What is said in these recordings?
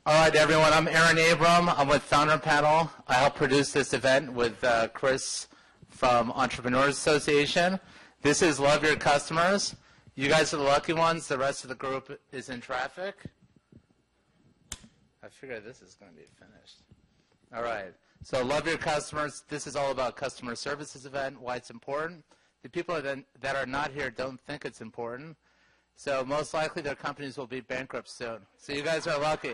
All right, everyone. I'm Abram. I'm with Founder Panel. I help produce this event with Chris from Entrepreneurs Association. This is Love Your Customers. You guys are the lucky ones. The rest of the group is in traffic. I figure this is going to be finished. All right. So Love Your Customers. This is all about customer services event, why it's important. The people that are not here don't think it's important. So most likely their companies will be bankrupt soon. So you guys are lucky.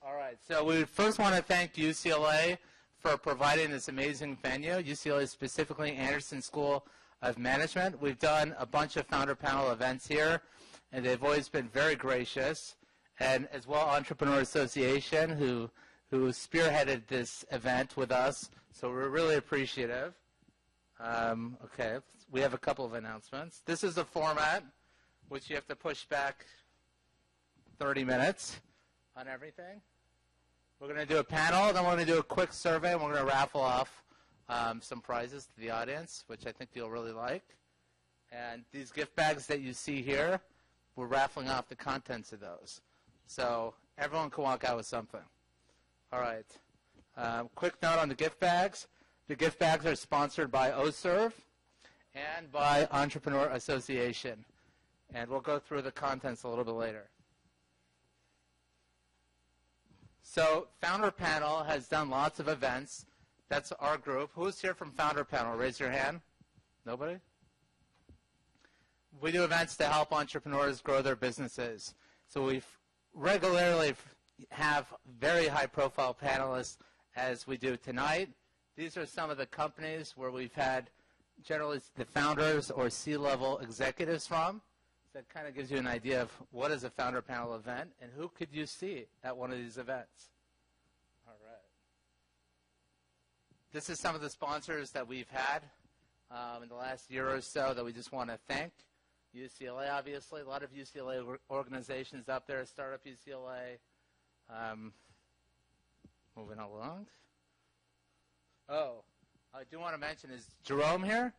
All right, so we first want to thank UCLA for providing this amazing venue. UCLA, specifically Anderson School of Management. We've done a bunch of Founder Panel events here, and they've always been very gracious. And as well, Entrepreneur Association, who spearheaded this event with us, so we're really appreciative. Okay, we have a couple of announcements. This is the format, which you have to push back 30 minutes on everything. We're going to do a panel, then we're going to do a quick survey, and we're going to raffle off some prizes to the audience, which I think you'll really like. And these gift bags that you see here, we're raffling off the contents of those. So everyone can walk out with something. All right. Quick note on the gift bags. The gift bags are sponsored by Osurv and by Entrepreneur Association. And we'll go through the contents a little bit later. So Founder Panel has done lots of events. That's our group. Who's here from Founder Panel? Raise your hand. Nobody? We do events to help entrepreneurs grow their businesses. So we regularly have very high-profile panelists as we do tonight. These are some of the companies where we've had generally the founders or C-level executives from. That kind of gives you an idea of what is a Founder Panel event and who could you see at one of these events. All right. This is some of the sponsors that we've had in the last year or so that we just want to thank. UCLA, obviously. A lot of UCLA organizations up there. Startup UCLA. Moving along. Oh, I do want to mention, is Jerome here?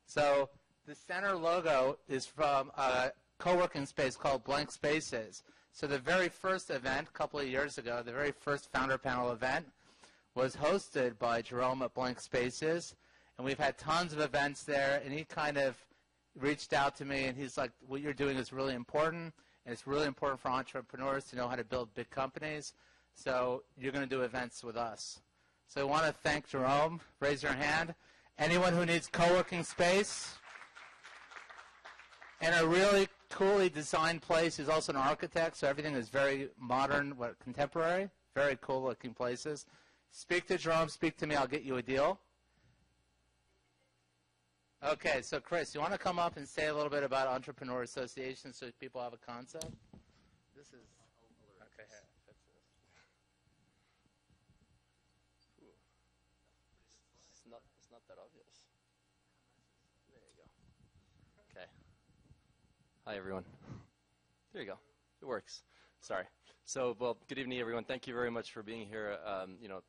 So the center logo is from a co-working space called Blank Spaces. So the very first event, a couple of years ago, the very first Founder Panel event was hosted by Jerome at Blank Spaces. And we've had tons of events there, and he kind of reached out to me, and he's like, what you're doing is really important, and it's really important for entrepreneurs to know how to build big companies. So you're going to do events with us. So I want to thank Jerome. Raise your hand. Anyone who needs co-working space and a really coolly designed place. He's also an architect, so everything is very modern, contemporary, very cool-looking places. Speak to Jerome. Speak to me. I'll get you a deal. Okay, so Chris, you want to come up and say a little bit about Entrepreneur Association so people have a concept? This is okay. Here, fix this. It's not that obvious. There you go. Okay. Hi, everyone. There you go. It works. Sorry. So, well, good evening, everyone. Thank you very much for being here.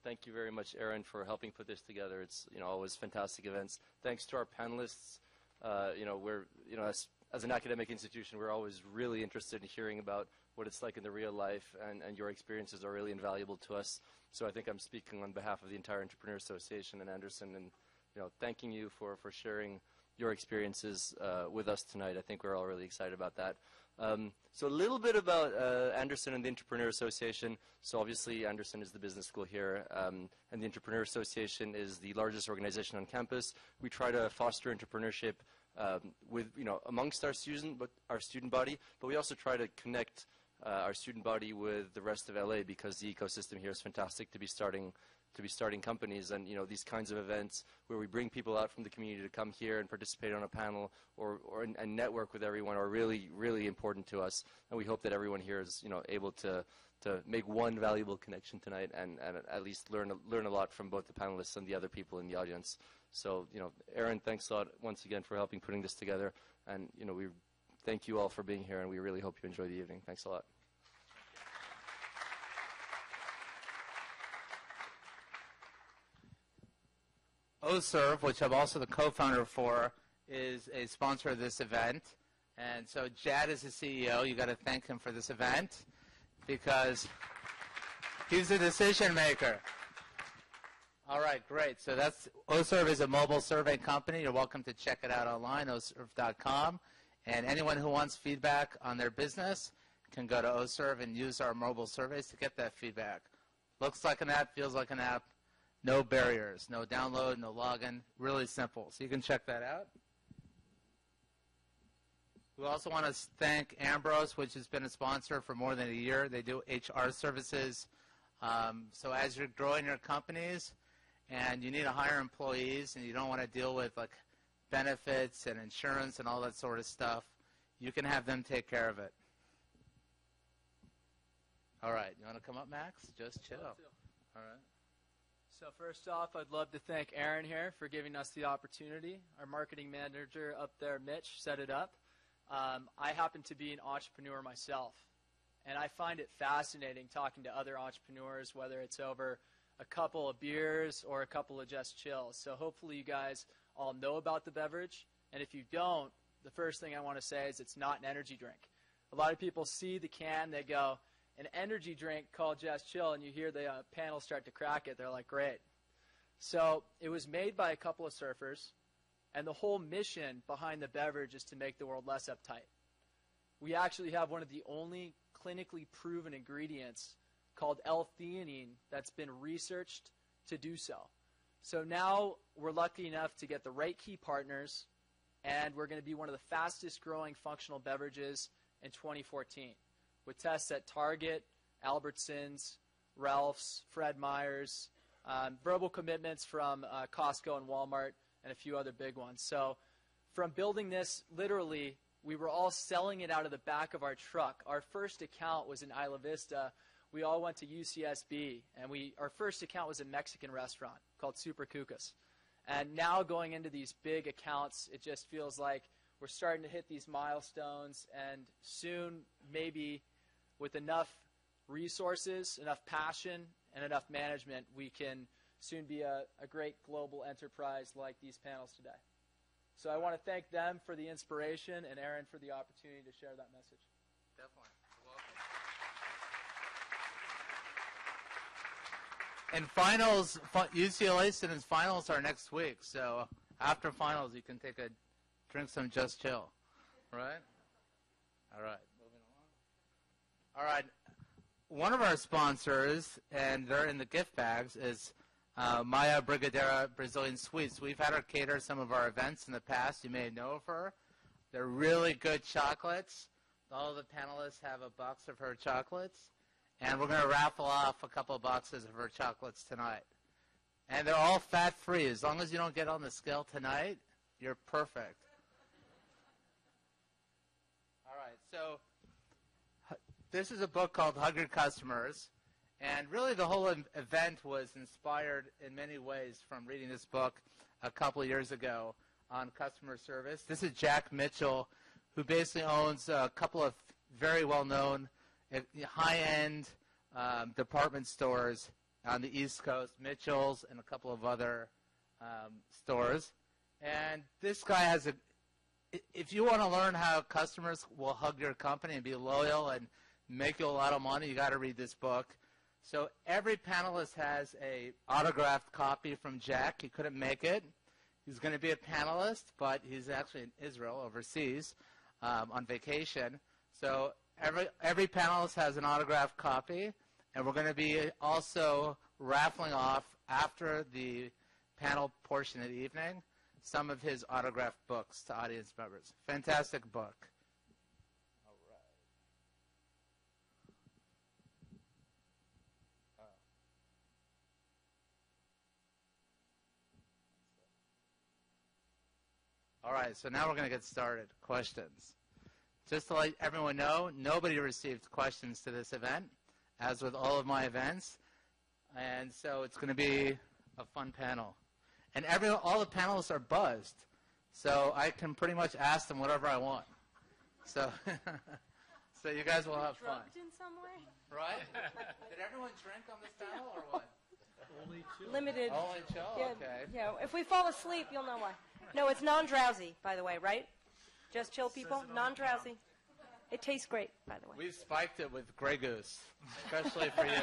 Thank you very much, Aaron, for helping put this together. It's, always fantastic events. Thanks to our panelists. We're, as an academic institution, we're always really interested in hearing about what it's like in the real life, and your experiences are really invaluable to us. So I think I'm speaking on behalf of the entire Entrepreneur Association and Anderson, and, thanking you for sharing your experiences with us tonight. I think we're all really excited about that. So a little bit about Anderson and the Entrepreneur Association. So obviously Anderson is the business school here, and the Entrepreneur Association is the largest organization on campus. We try to foster entrepreneurship with, amongst our student body, but we also try to connect our student body with the rest of LA, because the ecosystem here is fantastic to be starting companies. And these kinds of events where we bring people out from the community to come here and participate on a panel and network with everyone are really, really important to us. And we hope that everyone here is able to make one valuable connection tonight and at least learn a lot from both the panelists and the other people in the audience. So Aaron, thanks a lot once again for helping putting this together, and we thank you all for being here, and we really hope you enjoy the evening. Thanks a lot. Osurv, which I'm also the co-founder for, is a sponsor of this event. And so Jad is the CEO. You got to thank him for this event because he's the decision maker. All right, great. So that's Osurv is a mobile survey company. You're welcome to check it out online, osurv.com. And anyone who wants feedback on their business can go to Osurv and use our mobile surveys to get that feedback. Looks like an app, feels like an app. No barriers, no download, no login. Really simple. So you can check that out. We also want to thank Ambrose, which has been a sponsor for more than a year. They do HR services. So as you're growing your companies and you need to hire employees and you don't want to deal with like benefits and insurance and all that sort of stuff, you can have them take care of it. All right. You want to come up, Max? Just chill. All right. So first off, I'd love to thank Aaron here for giving us the opportunity. Our marketing manager up there, Mitch, set it up. I happen to be an entrepreneur myself, and I find it fascinating talking to other entrepreneurs, whether it's over a couple of beers or a couple of just chills. So hopefully you guys all know about the beverage, and if you don't, the first thing I want to say is it's not an energy drink. A lot of people see the can, they go, an energy drink called Just Chill, and you hear the panel start to crack it. They're like, great. So it was made by a couple of surfers, and the whole mission behind the beverage is to make the world less uptight. We actually have one of the only clinically proven ingredients called L-theanine that's been researched to do so. So now we're lucky enough to get the right key partners, and we're going to be one of the fastest growing functional beverages in 2014. With tests at Target, Albertsons, Ralph's, Fred Meyer's, verbal commitments from Costco and Walmart, and a few other big ones. So from building this, literally, we were all selling it out of the back of our truck. Our first account was in Isla Vista. We all went to UCSB, and our first account was a Mexican restaurant called Super Cucas. And now going into these big accounts, it just feels like we're starting to hit these milestones, and soon, maybe with enough resources, enough passion, and enough management, we can soon be a great global enterprise like these panels today. So I want to thank them for the inspiration and Aaron for the opportunity to share that message. Definitely. You're welcome. And finals, UCLA students' finals are next week. So after finals, you can drink some Just Chill, right? All right. Moving along. All right. One of our sponsors, and they're in the gift bags, is Maya Brigadeira Brazilian Sweets. We've had her cater some of our events in the past. You may know of her. They're really good chocolates. All the panelists have a box of her chocolates. And we're going to raffle off a couple of boxes of her chocolates tonight. And they're all fat-free. As long as you don't get on the scale tonight, you're perfect. All right, so this is a book called Hug Your Customers. And really the whole event was inspired in many ways from reading this book a couple of years ago on customer service. This is Jack Mitchell, who basically owns a couple of very well-known high-end department stores on the East Coast, Mitchell's and a couple of other stores. And this guy has if you want to learn how customers will hug your company and be loyal and make you a lot of money, you got to read this book. So every panelist has a autographed copy from Jack. He couldn't make it. He's going to be a panelist, but he's actually in Israel, overseas, on vacation. So every panelist has an autographed copy, and we're going to be also raffling off after the panel portion of the evening some of his autographed books to audience members. Fantastic book. All right, so now we're going to get started. Questions. Just to let everyone know, nobody received questions to this event, as with all of my events. And so it's going to be a fun panel. And all the panelists are buzzed, so I can pretty much ask them whatever I want. So, so you guys will have fun. Drugged in some way? Right? Did everyone drink on this panel or what? Only two. Limited. Only chill? Yeah, Okay. yeah, if we fall asleep, you'll know why. No, it's non-drowsy, by the way, right? Just chill, people. Non-drowsy. It tastes great, by the way. We spiked it with Grey Goose, especially for you.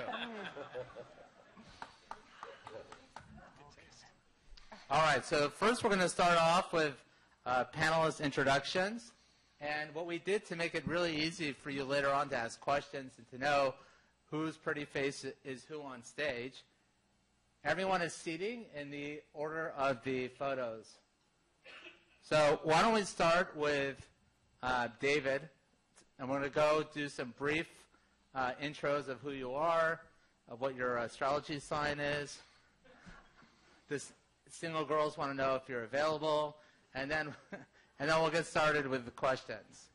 All right, so first we're going to start off with panelist introductions. And what we did to make it really easy for you later on to ask questions and to know whose pretty face is who on stage, everyone is seating in the order of the photos. So why don't we start with David, and we're going to go do some brief intros of who you are, of what your astrology sign is. This single girls want to know if you're available, and then we'll get started with the questions.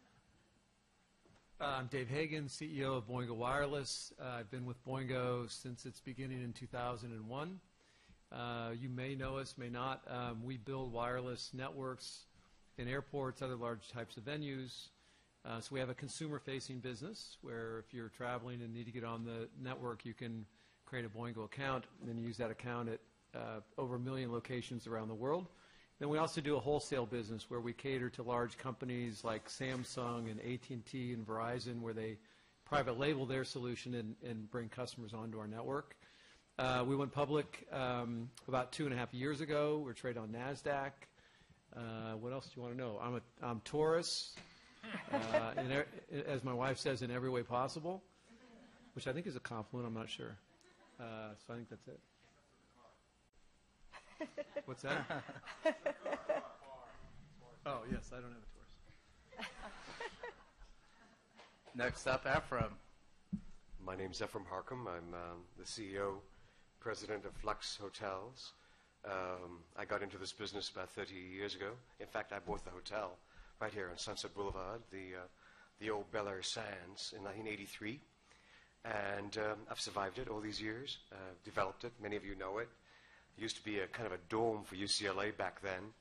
I'm Dave Hagan, CEO of Boingo Wireless. I've been with Boingo since its beginning in 2001. You may know us, may not. We build wireless networks in airports, other large types of venues. So we have a consumer-facing business where if you're traveling and need to get on the network, you can create a Boingo account and then use that account at over 1 million locations around the world. Then we also do a wholesale business where we cater to large companies like Samsung and AT&T and Verizon, where they private label their solution and bring customers onto our network. We went public about 2.5 years ago. We're traded on NASDAQ. What else do you want to know? I'm Taurus, as my wife says, in every way possible, which I think is a compliment. I'm not sure. So I think that's it. What's that? Oh, yes, I don't have a Taurus. Next up, Efrem. My name's Efrem Harkham. I'm the CEO, president of Luxe Hotels. I got into this business about 30 years ago. In fact, I bought the hotel right here on Sunset Boulevard, the old Bel Air Sands, in 1983. And I've survived it all these years, developed it. Many of you know it. It used to be a kind of a dorm for UCLA back then.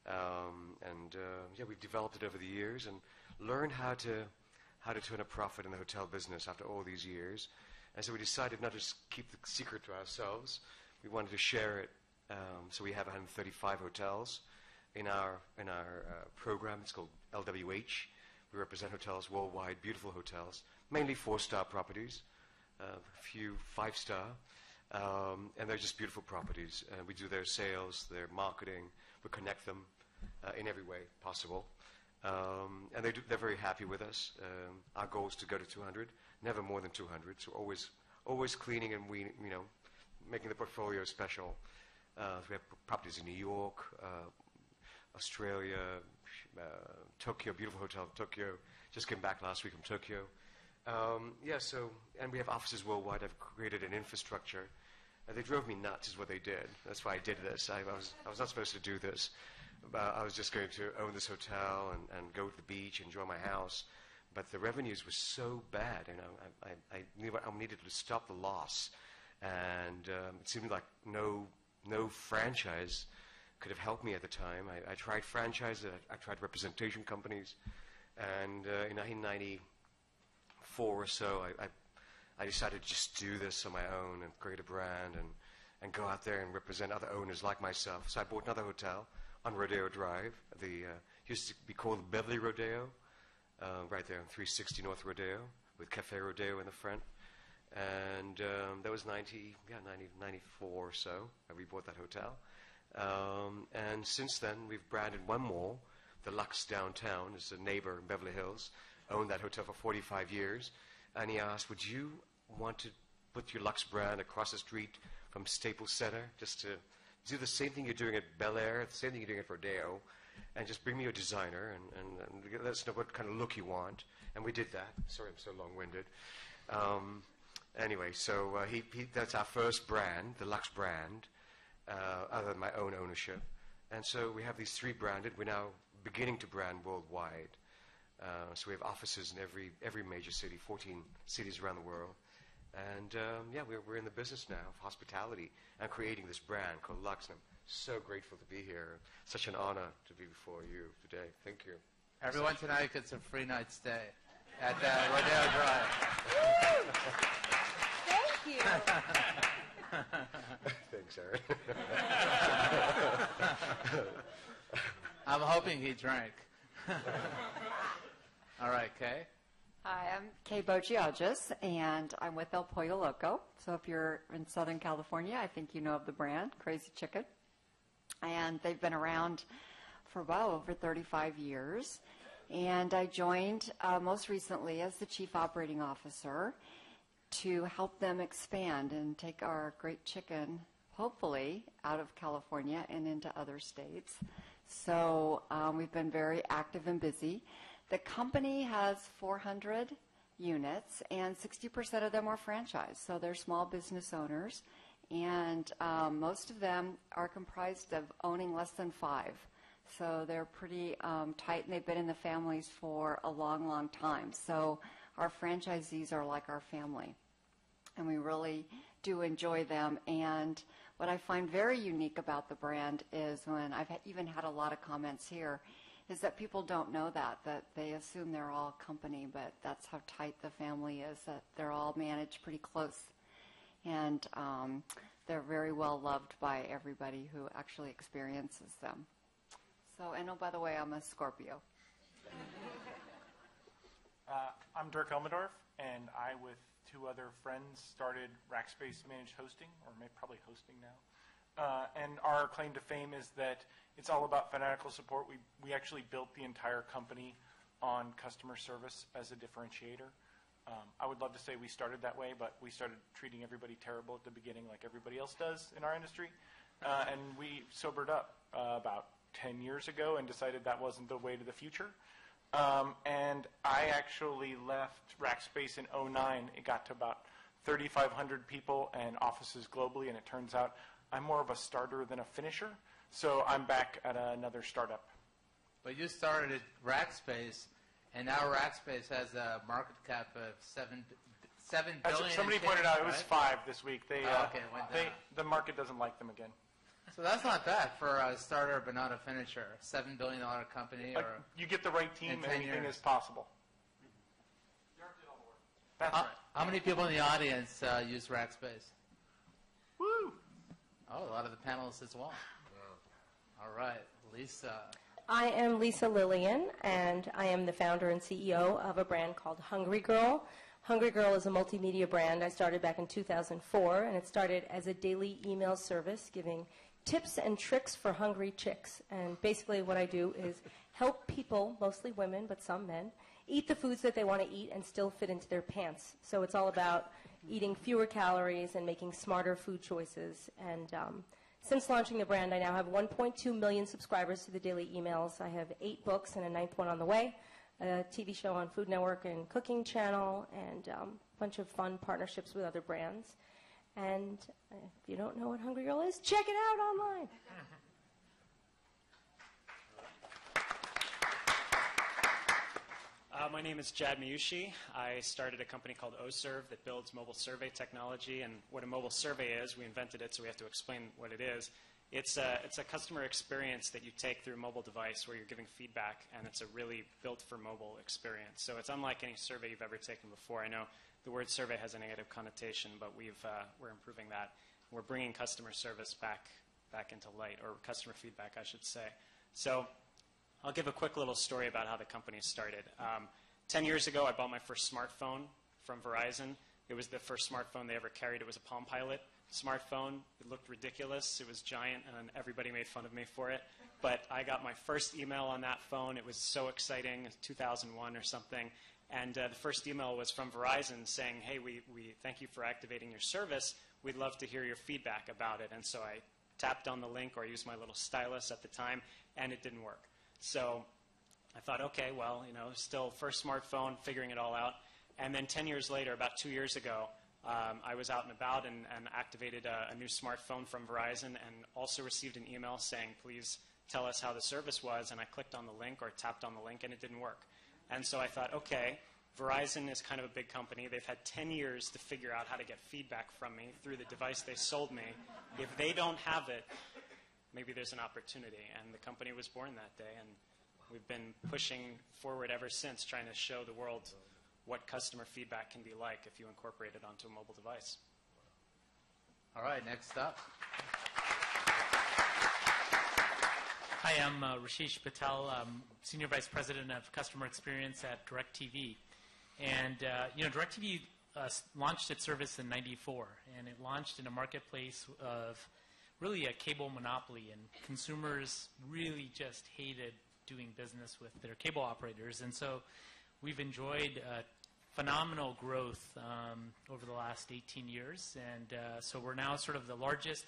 Yeah, we've developed it over the years and learned how to turn a profit in the hotel business after all these years. And so we decided not to just keep the secret to ourselves. We wanted to share it. So we have 135 hotels in our program. It's called LWH. We represent hotels worldwide, beautiful hotels, mainly 4-star properties, a few 5-star. And they're just beautiful properties. We do their sales, their marketing. We connect them in every way possible. And they're very happy with us. Our goal is to go to 200, never more than 200. So always cleaning and making the portfolio special. We have properties in New York, Australia, Tokyo, beautiful hotel in Tokyo. Just came back last week from Tokyo. And we have offices worldwide. I've created an infrastructure. They drove me nuts is what they did. That's why I did this. I was not supposed to do this. I was just going to own this hotel and go to the beach, enjoy my house. But the revenues were so bad, I needed to stop the loss. And it seemed like no franchise could have helped me at the time. I tried franchises. I tried representation companies. And in 1994 or so, I decided to just do this on my own and create a brand and go out there and represent other owners like myself. So I bought another hotel on Rodeo Drive. Used to be called the Beverly Rodeo, right there on 360 North Rodeo, with Cafe Rodeo in the front. And that was 94 or so. We bought that hotel. And since then, we've branded one more, the Luxe Downtown. It's a neighbor in Beverly Hills, owned that hotel for 45 years. And he asked, would you want to put your Luxe brand across the street from Staples Center, just to do the same thing you're doing at Bel Air, the same thing you're doing at Rodeo, and just bring me a designer and let us know what kind of look you want. And we did that. Sorry, I'm so long-winded. Anyway, so that's our first brand, the Luxe brand, other than my own ownership. And so we have these 3 branded. We're now beginning to brand worldwide. So we have offices in every major city, 14 cities around the world. And we're in the business now of hospitality and creating this brand called Luxe. And I'm so grateful to be here. Such an honor to be before you today. Thank you. Everyone tonight gets a free night stay at Rodeo Drive. Thank you. Thanks, Aaron. I'm hoping he drank. All right, Kay. Hi, I'm Kay Bogeajis, and I'm with El Pollo Loco. So if you're in Southern California, I think you know of the brand, Crazy Chicken. And they've been around for, well, over 35 years. And I joined most recently as the Chief Operating Officer to help them expand and take our great chicken, hopefully, out of California and into other states. So we've been very active and busy. The company has 400 units, and 60% of them are franchised. So they're small business owners, and most of them are comprised of owning less than 5. So they're pretty tight, and they've been in the families for a long, long time. So our franchisees are like our family, and we really do enjoy them. And what I find very unique about the brand is when I've even had a lot of comments here, is that people don't know that they assume they're all company, but that's how tight the family is, that they're all managed pretty close. And they're very well loved by everybody who actually experiences them. So, and oh, by the way, I'm a Scorpio. I'm Dirk Elmendorf, and I, with 2 other friends, started Rackspace Managed Hosting, or probably hosting now. And our claim to fame is that it's all about fanatical support. We actually built the entire company on customer service as a differentiator. I would love to say we started that way, but we started treating everybody terrible at the beginning like everybody else does in our industry. And we sobered up about 10 years ago and decided that wasn't the way to the future. And I actually left Rackspace in 2009. It got to about 3,500 people and offices globally, and it turns out I'm more of a starter than a finisher. So I'm back at another startup. But you started at Rackspace, and now Rackspace has a market cap of $7 billion. Somebody pointed out it was 5 this week. Okay, it went down. The market doesn't like them again. So that's not bad for a starter but not a finisher. $7 billion company. Like, you get the right team, anything is possible. That's right. How many people in the audience use Rackspace? Woo! Oh, a lot of the panelists as well. All right, Lisa. I am Lisa Lillien, and I am the founder and CEO of a brand called Hungry Girl. Hungry Girl is a multimedia brand I started back in 2004, and it started as a daily email service giving tips and tricks for hungry chicks. And basically what I do is help people, mostly women, but some men, eat the foods that they want to eat and still fit into their pants. So it's all about eating fewer calories and making smarter food choices. And since launching the brand, I now have 1.2 million subscribers to the daily emails. I have 8 books and a 9th one on the way, a TV show on Food Network and Cooking Channel, and a bunch of fun partnerships with other brands. And if you don't know what Hungry Girl is, check it out online. My name is Meouchy. I started a company called Osurv that builds mobile survey technology. And what a mobile survey is, we invented it, so we have to explain what it is. It's a customer experience that you take through a mobile device where you're giving feedback, and it's a really built-for-mobile experience. So it's unlike any survey you've ever taken before. I know the word survey has a negative connotation, but we're improving that. We're bringing customer service back into light, or customer feedback, I should say. So I'll give a quick little story about how the company started. 10 years ago, I bought my first smartphone from Verizon. It was the first smartphone they ever carried. It was a Palm Pilot smartphone. It looked ridiculous. It was giant, and everybody made fun of me for it. But I got my first email on that phone. It was so exciting, 2001 or something. And the first email was from Verizon saying, hey, we thank you for activating your service. We'd love to hear your feedback about it. And so I tapped on the link, or I used my little stylus at the time, and it didn't work. So I thought, okay, well, still first smartphone, figuring it all out. And then 10 years later, about 2 years ago, I was out and about and activated a new smartphone from Verizon and also received an email saying, please tell us how the service was. And I clicked on the link or tapped on the link, and it didn't work. And so I thought, okay, Verizon is kind of a big company. They've had 10 years to figure out how to get feedback from me through the device they sold me. If they don't have it, maybe there's an opportunity. And the company was born that day. And we've been pushing forward ever since, trying to show the world what customer feedback can be like if you incorporate it onto a mobile device. All right, next up. Hi, I'm Rasesh Patel, Senior Vice President of Customer Experience at DIRECTV. And, DIRECTV launched its service in '94, and it launched in a marketplace of really a cable monopoly, and consumers really just hated doing business with their cable operators. And so we've enjoyed phenomenal growth over the last 18 years, and so we're now sort of the largest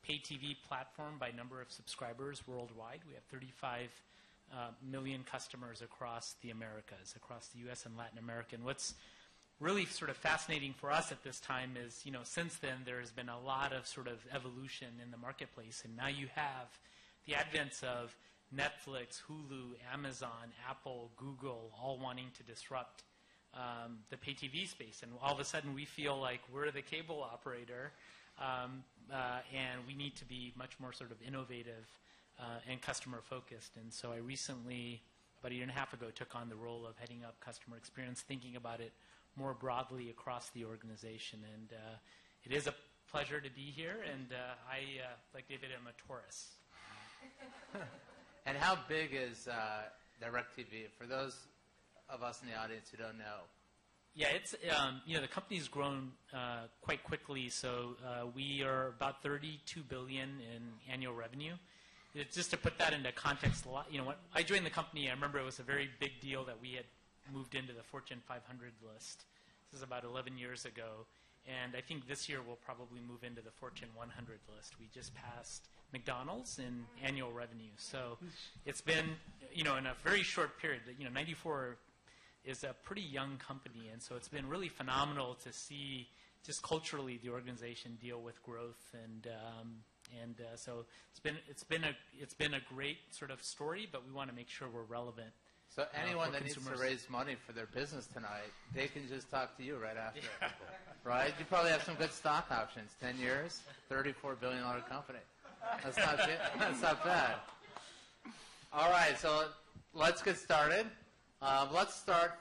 pay TV platform by number of subscribers worldwide. We have 35 million customers across the Americas, across the U.S. and Latin America. And what's really sort of fascinating for us at this time is, since then there has been a lot of sort of evolution in the marketplace, and now you have the advent of Netflix, Hulu, Amazon, Apple, Google, all wanting to disrupt the pay TV space. And all of a sudden we feel like we're the cable operator, and we need to be much more sort of innovative and customer focused. And so I recently, about a year and a half ago, took on the role of heading up customer experience, thinking about it more broadly across the organization. And it is a pleasure to be here, and I, like David, am a tourist. And how big is DIRECTV? For those of us in the audience who don't know. Yeah, it's the company's grown quite quickly. So we are about $32 billion in annual revenue. Just to put that into context, when I joined the company, I remember it was a very big deal that we had moved into the Fortune 500 list. This is about 11 years ago, and I think this year we'll probably move into the Fortune 100 list. We just passed McDonald's in annual revenue. So it's been, in a very short period. 94 is a pretty young company, and so it's been really phenomenal to see just culturally the organization deal with growth, and so it's been a great sort of story, but we want to make sure we're relevant. So anyone that needs to raise money for their business tonight, they can just talk to you right after, right? You probably have some good stock options. 10 years, $34 billion company. That's not bad. All right, so let's get started. Let's start.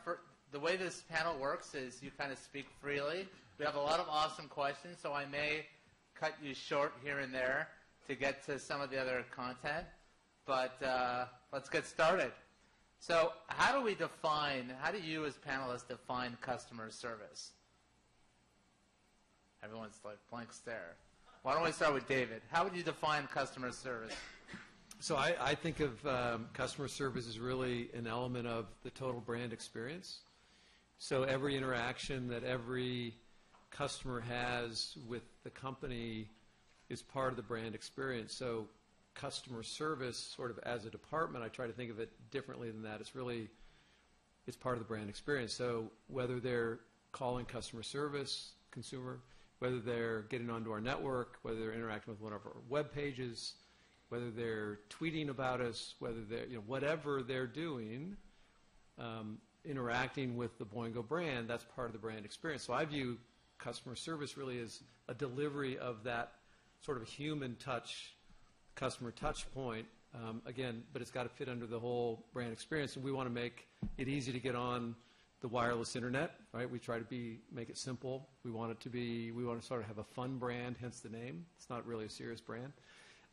The way this panel works is you kind of speak freely. We have a lot of awesome questions, so I may cut you short here and there to get to some of the other content. But let's get started. So how do you as panelists define customer service? Everyone's like blank stare. Why don't we start with David? How would you define customer service? So I think of customer service as really an element of the total brand experience. So every interaction that every customer has with the company is part of the brand experience. So customer service, sort of as a department, I try to think of it differently than that. It's part of the brand experience. So whether they're calling customer service, consumer, whether they're getting onto our network, whether they're interacting with one of our web pages, whether they're tweeting about us, whether they're, whatever they're doing, interacting with the Boingo brand, that's part of the brand experience. So I view customer service really as a delivery of that sort of human touch, customer touch point, again, but it's got to fit under the whole brand experience. And we want to make it easy to get on the wireless internet, right? We try to make it simple. We want to sort of have a fun brand, hence the name. It's not really a serious brand.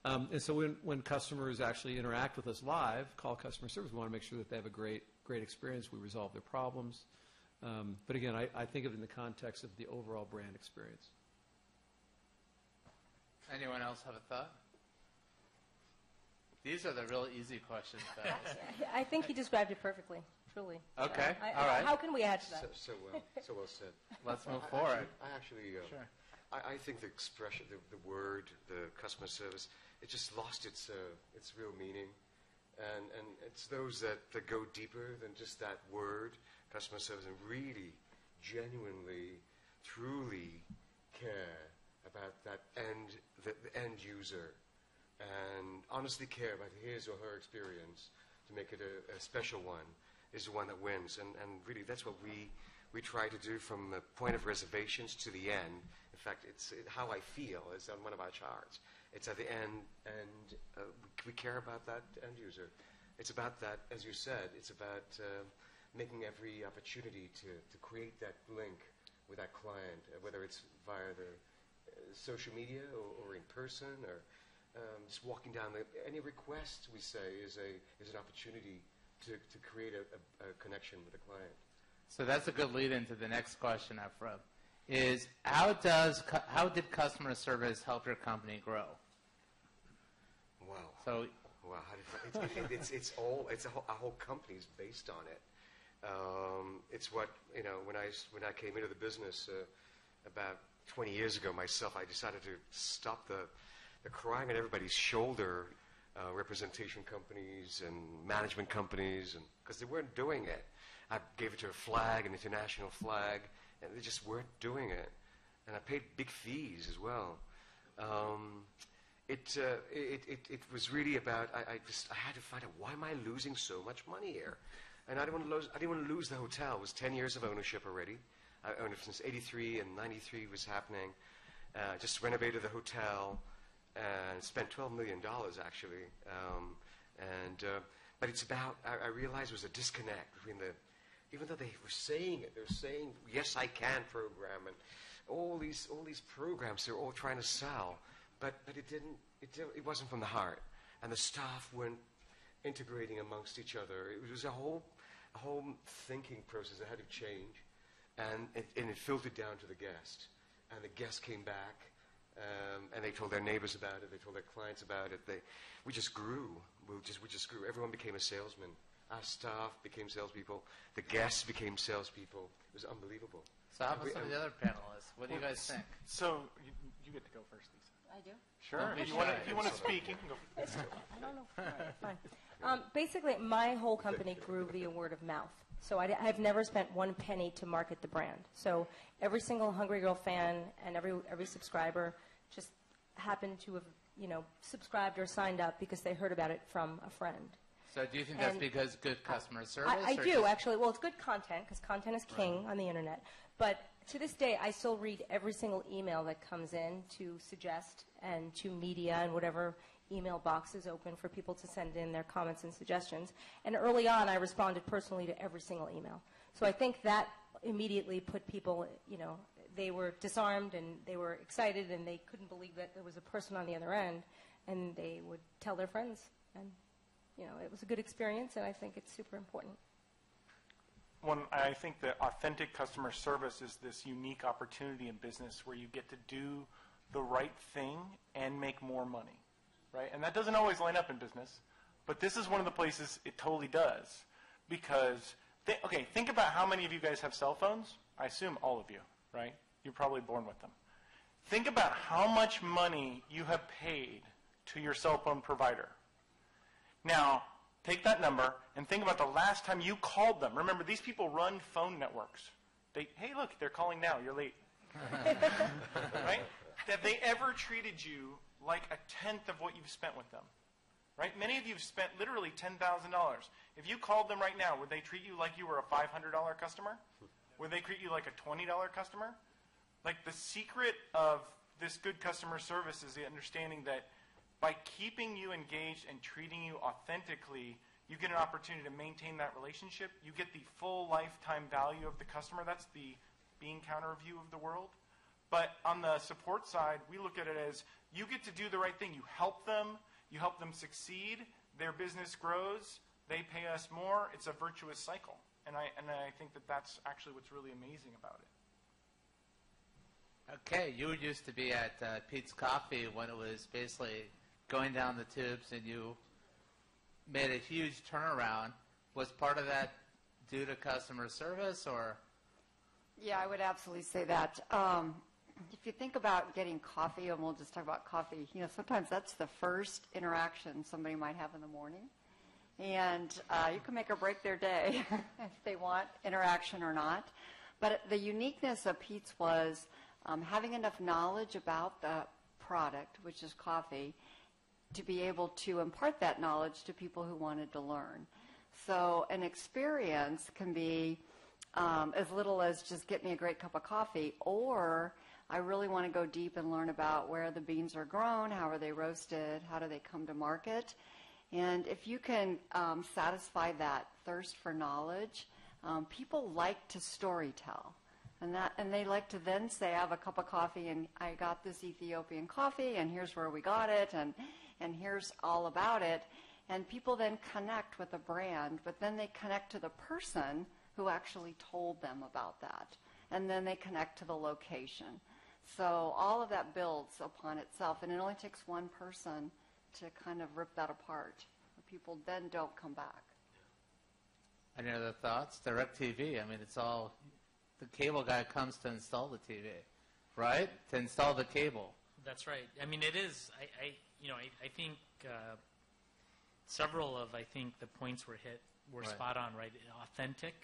And so when customers actually interact with us live, call customer service, we want to make sure that they have a great experience. We resolve their problems. But again, I think of it in the context of the overall brand experience. Anyone else have a thought? These are the real easy questions, guys. I think he described it perfectly, truly. Okay, all right. How can we add to that? So well said. Let's move forward. I actually, Sure. I think the expression, the word, the customer service, it just lost its real meaning, and it's those that go deeper than just that word, customer service, and really, genuinely, truly care about the end user, and honestly care about his or her experience to make it a special one, is the one that wins. And really, that's what we try to do from the point of reservations to the end. In fact, it's how I feel is on one of our charts. It's at the end, and we care about that end user. It's about that, as you said, it's about making every opportunity to create that link with that client, whether it's via the social media or in person, or just walking down any request we say is an opportunity to create a connection with a client. So that's a good lead into the next question, Efrem. Is how did customer service help your company grow? Wow. So, wow. Our whole company is based on it. It's what, when I came into the business about 20 years ago myself, I decided to stop the crying on everybody's shoulder, representation companies and management companies, because they weren't doing it. I gave it to a flag, an international flag, and they just weren't doing it. And I paid big fees as well. It was really about, I had to find out, why am I losing so much money here? And I didn't want to lose the hotel. It was 10 years of ownership already. I owned it since 83, and 93 was happening. Just renovated the hotel and spent $12 million, actually. But it's about, I realized there was a disconnect between even though they were saying it, they're saying, yes, I can program, and all these programs they're all trying to sell, but it wasn't from the heart, and the staff weren't integrating amongst each other. It was a whole thinking process that had to change, and it filtered down to the guest, and the guest came back, and they told their neighbors about it, they told their clients about it. We just grew. We just grew. Everyone became a salesman. Our staff became salespeople. The guests became salespeople. It was unbelievable. So how about some of the other panelists? What do you guys think? So you get to go first, Lisa. I do? Sure. If you want to speak, you can go first. I don't know. All right, fine. Basically, my whole company grew via word of mouth. So I've never spent one penny to market the brand. So every single Hungry Girl fan and every subscriber just happened to have subscribed or signed up because they heard about it from a friend. So do you think that's because good customer service? I do, actually. Well, it's good content, because content is king on the internet. But to this day, I still read every single email that comes in to suggest, and to media and whatever email box is open for people to send in their comments and suggestions. And early on, I responded personally to every single email. So I think that immediately put people, they were disarmed and they were excited and they couldn't believe that there was a person on the other end, and they would tell their friends. And it was a good experience, and I think it's super important. I think that authentic customer service is this unique opportunity in business where you get to do the right thing and make more money, right? And that doesn't always line up in business, but this is one of the places it totally does. Because, think about how many of you guys have cell phones. I assume all of you, right? You're probably born with them. Think about how much money you have paid to your cell phone provider. Now, take that number and think about the last time you called them. Remember, these people run phone networks. Hey, look, they're calling now. You're late. Right? Have they ever treated you like a tenth of what you've spent with them? Right? Many of you have spent literally $10,000. If you called them right now, would they treat you like you were a $500 customer? Would they treat you like a $20 customer? Like, the secret of this good customer service is the understanding that by keeping you engaged and treating you authentically, you get an opportunity to maintain that relationship. You get the full lifetime value of the customer. That's the bean counter view of the world. But on the support side, we look at it as you get to do the right thing. You help them succeed, their business grows, they pay us more. It's a virtuous cycle. And I think that that's actually what's really amazing about it. Okay, you used to be at Pete's Coffee when it was basically going down the tubes, and you made a huge turnaround. Was part of that due to customer service, or? Yeah, I would absolutely say that. If you think about getting coffee, and we'll just talk about coffee, sometimes that's the first interaction somebody might have in the morning. And you can make or break their day if they want interaction or not. But the uniqueness of Pete's was having enough knowledge about the product, which is coffee, to be able to impart that knowledge to people who wanted to learn. So an experience can be as little as just get me a great cup of coffee, or I really want to go deep and learn about where the beans are grown, how are they roasted, how do they come to market. And if you can satisfy that thirst for knowledge, people like to story tell. And they like to then say, I have a cup of coffee and I got this Ethiopian coffee and here's where we got it. And and here's all about it. And people then connect with the brand, but then they connect to the person who actually told them about that. And then they connect to the location. So all of that builds upon itself, and it only takes one person to kind of rip that apart. People then don't come back. Any other thoughts? DIRECTV, I mean, it's all, the cable guy comes to install the TV, right? To install the cable. That's right. I mean, it is, I think several of, the points were hit were spot on, right? Authentic.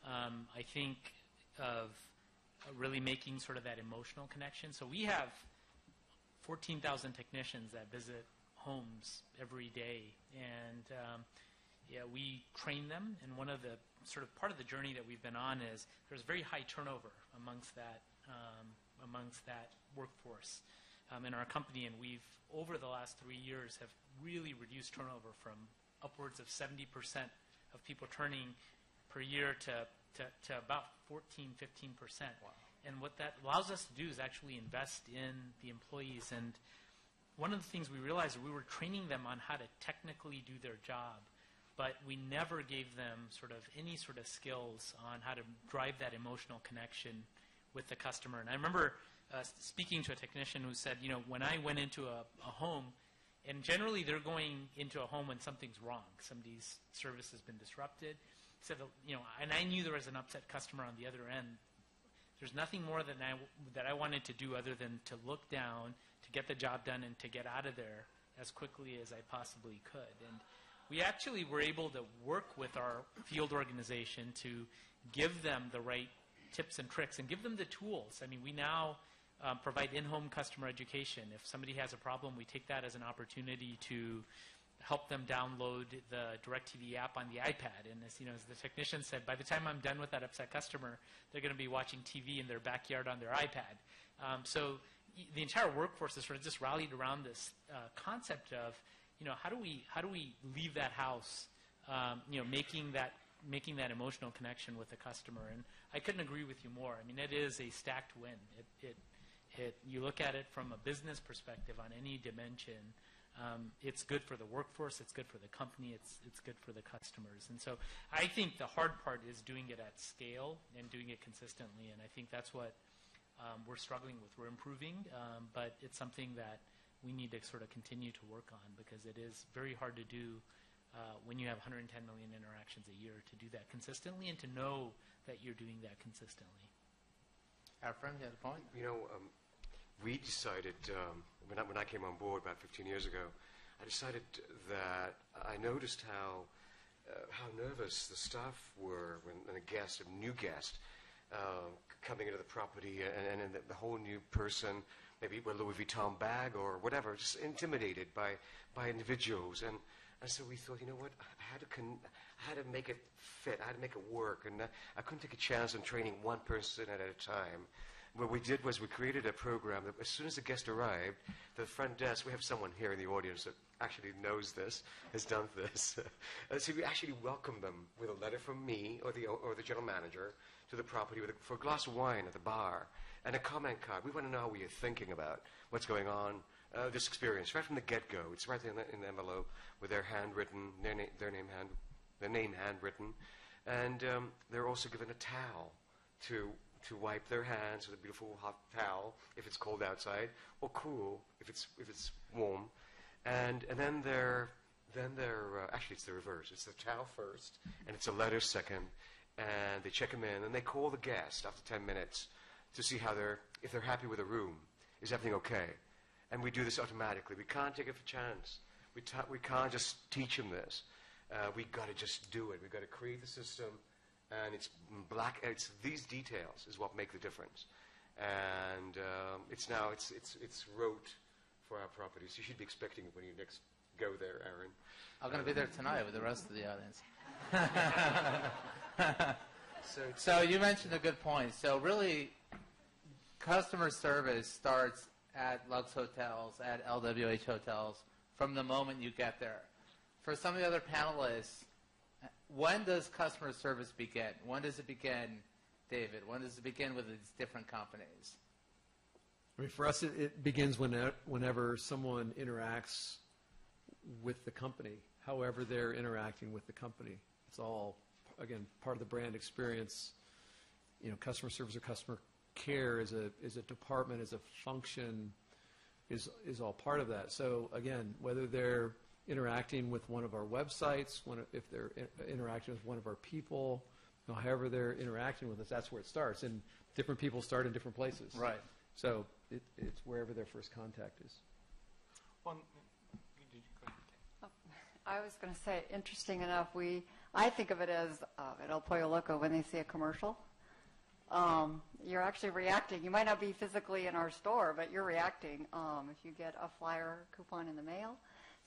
I think of really making sort of that emotional connection. So we have 14,000 technicians that visit homes every day, and we train them. And one of the sort of part of the journey that we've been on is there's very high turnover amongst that workforce in our company, and we've over the last 3 years have really reduced turnover from upwards of 70% of people turning per year to about 14, 15%. Wow. And what that allows us to do is actually invest in the employees. And one of the things we realized, we were training them on how to technically do their job, but we never gave them any sort of skills on how to drive that emotional connection with the customer. And I remember speaking to a technician who said, when I went into a home, and generally they're going into a home when something's wrong, somebody's service has been disrupted. He said, and I knew there was an upset customer on the other end. There's nothing more that I wanted to do other than to look down, to get the job done, and to get out of there as quickly as I possibly could. And we actually were able to work with our field organization to give them the right tips and tricks and give them the tools. I mean, we now provide in-home customer education. If somebody has a problem, we take that as an opportunity to help them download the DIRECTV app on the iPad. And as the technician said, by the time I'm done with that upset customer, they're going to be watching TV in their backyard on their iPad. So the entire workforce is sort of just rallied around this concept of, how do we leave that house, making that emotional connection with the customer. And I couldn't agree with you more. I mean, it is a stacked win. You look at it from a business perspective on any dimension. It's good for the workforce, it's good for the company, it's good for the customers. And so I think the hard part is doing it at scale and doing it consistently, and I think that's what we're struggling with. We're improving, but it's something that we need to sort of continue to work on, because it is very hard to do when you have 110 million interactions a year, to do that consistently and to know that you're doing that consistently. Efrem, you had a point? We decided, when I came on board about 15 years ago, I decided that I noticed how nervous the staff were when a new guest coming into the property, and the whole new person, maybe with a Louis Vuitton bag or whatever, just intimidated by individuals. And so we thought, what, I had to make it fit, I had to make it work, and I couldn't take a chance on training one person at a time. What we did was we created a program that as soon as the guest arrived, the front desk, we have someone here in the audience that actually knows this, has done this. So we actually welcomed them with a letter from me or the general manager to the property for a glass of wine at the bar and a comment card. We want to know what you're thinking about, what's going on, this experience, right from the get-go. It's right there in the envelope with their handwritten, their name handwritten. And they're also given a towel to wipe their hands with a beautiful hot towel if it's cold outside, or cool if it's warm, and then they're actually it's the reverse. It's the towel first, and it's a letter second, and they check them in, and they call the guest after 10 minutes to see if they're happy with the room. Is everything okay? And we do this automatically. We can't take it for chance. We can't just teach them this. We got to just do it. We got to create the system. And it's these details is what make the difference, and it's wrote for our properties. You should be expecting it when you next go there, Aaron. I'm going to be there tonight with the rest of the audience. So you mentioned a good point. So really, customer service starts at Luxe hotels, at LWH hotels, from the moment you get there. For some of the other panelists, when does customer service begin? When does it begin, David? When does it begin with these different companies? I mean, for us, it begins whenever someone interacts with the company, however they're interacting with the company. It's all, again, part of the brand experience. You know, customer service or customer care is a department, is a function, is all part of that. So again, whether they're interacting with one of our websites, if they're interacting with one of our people, you know, however they're interacting with us, that's where it starts. And different people start in different places. Right. So it's wherever their first contact is. Well, I was going to say, interesting enough, I think of it as at El Pollo Loco when they see a commercial. You're actually reacting. You might not be physically in our store, but you're reacting. If you get a flyer coupon in the mail,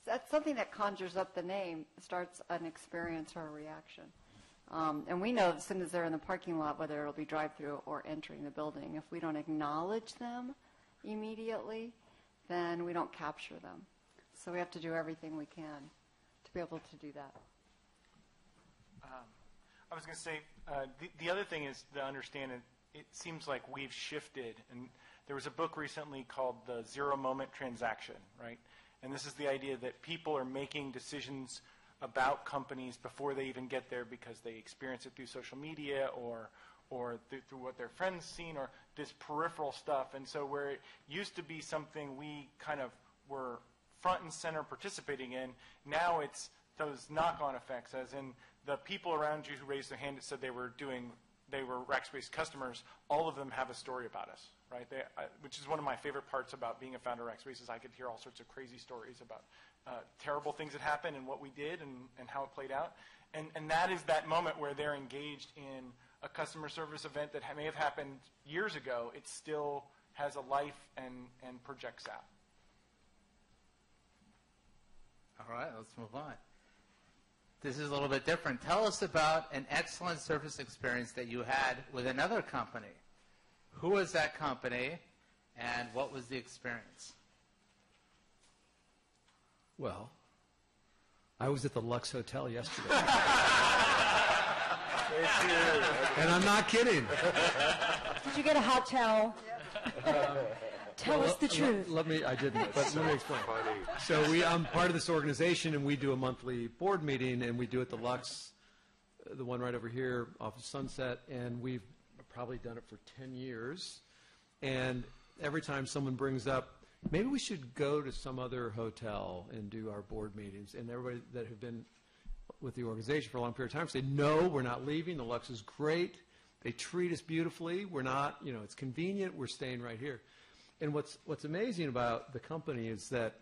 so that's something that conjures up the name, starts an experience or a reaction. And we know as soon as they're in the parking lot, whether it'll be drive-through or entering the building, if we don't acknowledge them immediately, then we don't capture them. So we have to do everything we can to be able to do that. I was going to say, the other thing is to understand it seems like we've shifted. And there was a book recently called The Zero Moment Transaction, right? And this is the idea that people are making decisions about companies before they even get there because they experience it through social media or through what their friends seen or this peripheral stuff. And so where it used to be something we kind of were front and center participating in, now it's those knock-on effects, as in the people around you who raised their hand that said they were Rackspace customers, all of them have a story about us, right? Which is one of my favorite parts about being a founder of Rackspace is I could hear all sorts of crazy stories about terrible things that happened and what we did and how it played out. And that is that moment where they're engaged in a customer service event that may have happened years ago. It still has a life and projects out. All right, let's move on. This is a little bit different. Tell us about an excellent service experience that you had with another company. Who was that company, and what was the experience? Well, I was at the Luxe Hotel yesterday. And I'm not kidding. Did you get a hot towel? Tell us the truth. I didn't, but let me explain. So I'm part of this organization, and we do a monthly board meeting, and we do it at the Luxe, the one right over here off of Sunset, and we've probably done it for 10 years. And every time someone brings up, maybe we should go to some other hotel and do our board meetings, and everybody that have been with the organization for a long period of time say, no, we're not leaving. The Luxe is great. They treat us beautifully. We're not, it's convenient. We're staying right here. And what's amazing about the company is that,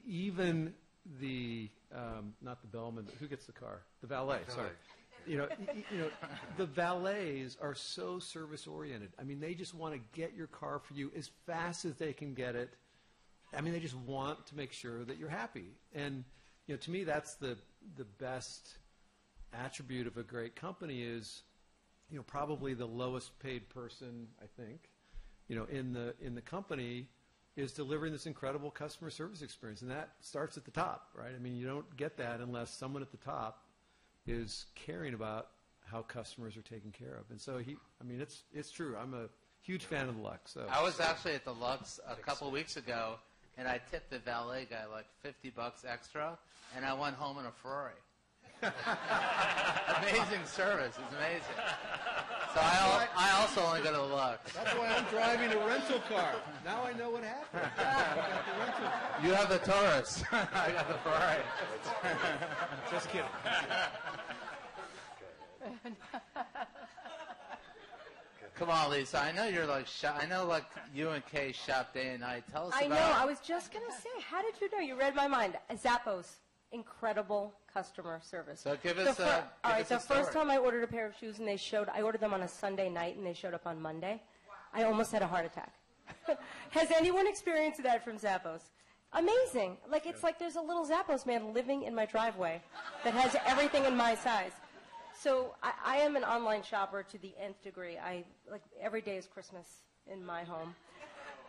even the not the bellman, but who gets the car? The valet. Sorry. The valets are so service oriented. I mean, they just want to get your car for you as fast as they can get it. I mean, they just want to make sure that you're happy. And to me, that's the best attribute of a great company is, probably the lowest paid person, I think, in the company is delivering this incredible customer service experience. And that starts at the top, right? I mean, you don't get that unless someone at the top is caring about how customers are taken care of. And so it's true. I'm a huge fan of the Luxe. So. I was actually at the Luxe a couple weeks ago, and I tipped the valet guy like $50 extra, and I went home in a Ferrari. Amazing service. It's amazing. So I also only go to the Luxe. That's why I'm driving a rental car. Now I know what happened. I got the rental. You have the Taurus. I got the Ferrari. Just kidding. Come on, Lisa. I know you're I know you and Kay shop day and night. Tell us about. I know. I was just going to say, how did you know? You read my mind. Zappos. Incredible customer service. So give us the first time I ordered a pair of shoes and I ordered them on a Sunday night and they showed up on Monday. I almost had a heart attack. Has anyone experienced that from Zappos? Amazing. It's like there's a little Zappos man living in my driveway that has everything in my size. So I am an online shopper to the nth degree. Every day is Christmas in my home.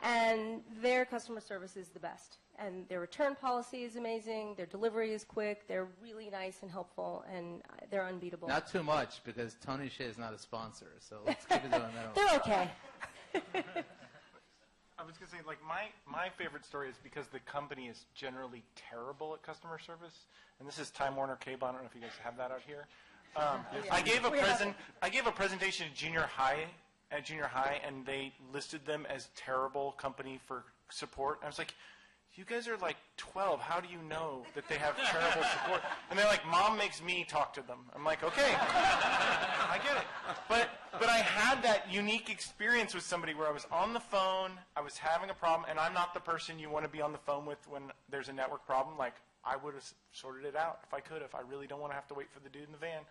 And their customer service is the best. And their return policy is amazing. Their delivery is quick. They're really nice and helpful, and they're unbeatable. Not too much, because Tony Shea is not a sponsor, so let's keep it doing that. They're okay. I was going to say, like, my favorite story is because the company is generally terrible at customer service. And this is Time Warner Cable. I don't know if you guys have that out here. I gave a presentation at junior high, and they listed them as terrible company for support. And I was like, you guys are like 12. How do you know that they have terrible support? And they're like, Mom makes me talk to them. I'm like, okay, I get it. But I had that unique experience with somebody where I was on the phone, I was having a problem, and I'm not the person you want to be on the phone with when there's a network problem. Like, I would have sorted it out if I could, if I really don't want to have to wait for the dude in the van.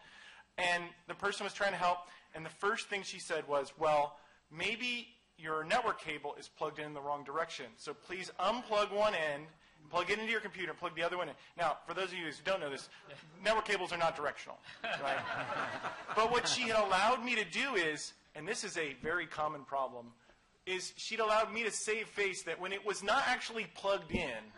And the person was trying to help, and the first thing she said was, well, maybe your network cable is plugged in the wrong direction. So please unplug one end, plug it into your computer, and plug the other one in. Now, for those of you who don't know this, network cables are not directional, right? But what she had allowed me to do is, and this is a very common problem, is she'd allowed me to save face that when it was not actually plugged in,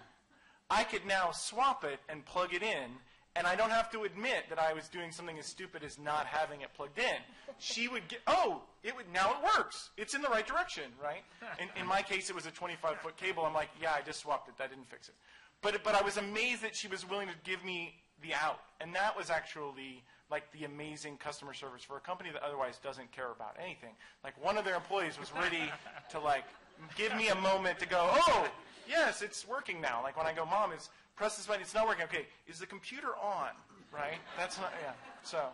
I could now swap it and plug it in, and I don't have to admit that I was doing something as stupid as not having it plugged in. She would get, now it works. It's in the right direction, right? In my case, it was a 25-foot cable. I'm like, yeah, I just swapped it. That didn't fix it. But I was amazed that she was willing to give me the out. And that was actually like the amazing customer service for a company that otherwise doesn't care about anything. Like one of their employees was ready to like give me a moment to go, oh, yes, it's working now. Like when I go, Mom, press this button, it's not working. Okay, is the computer on, right? That's not, yeah, so.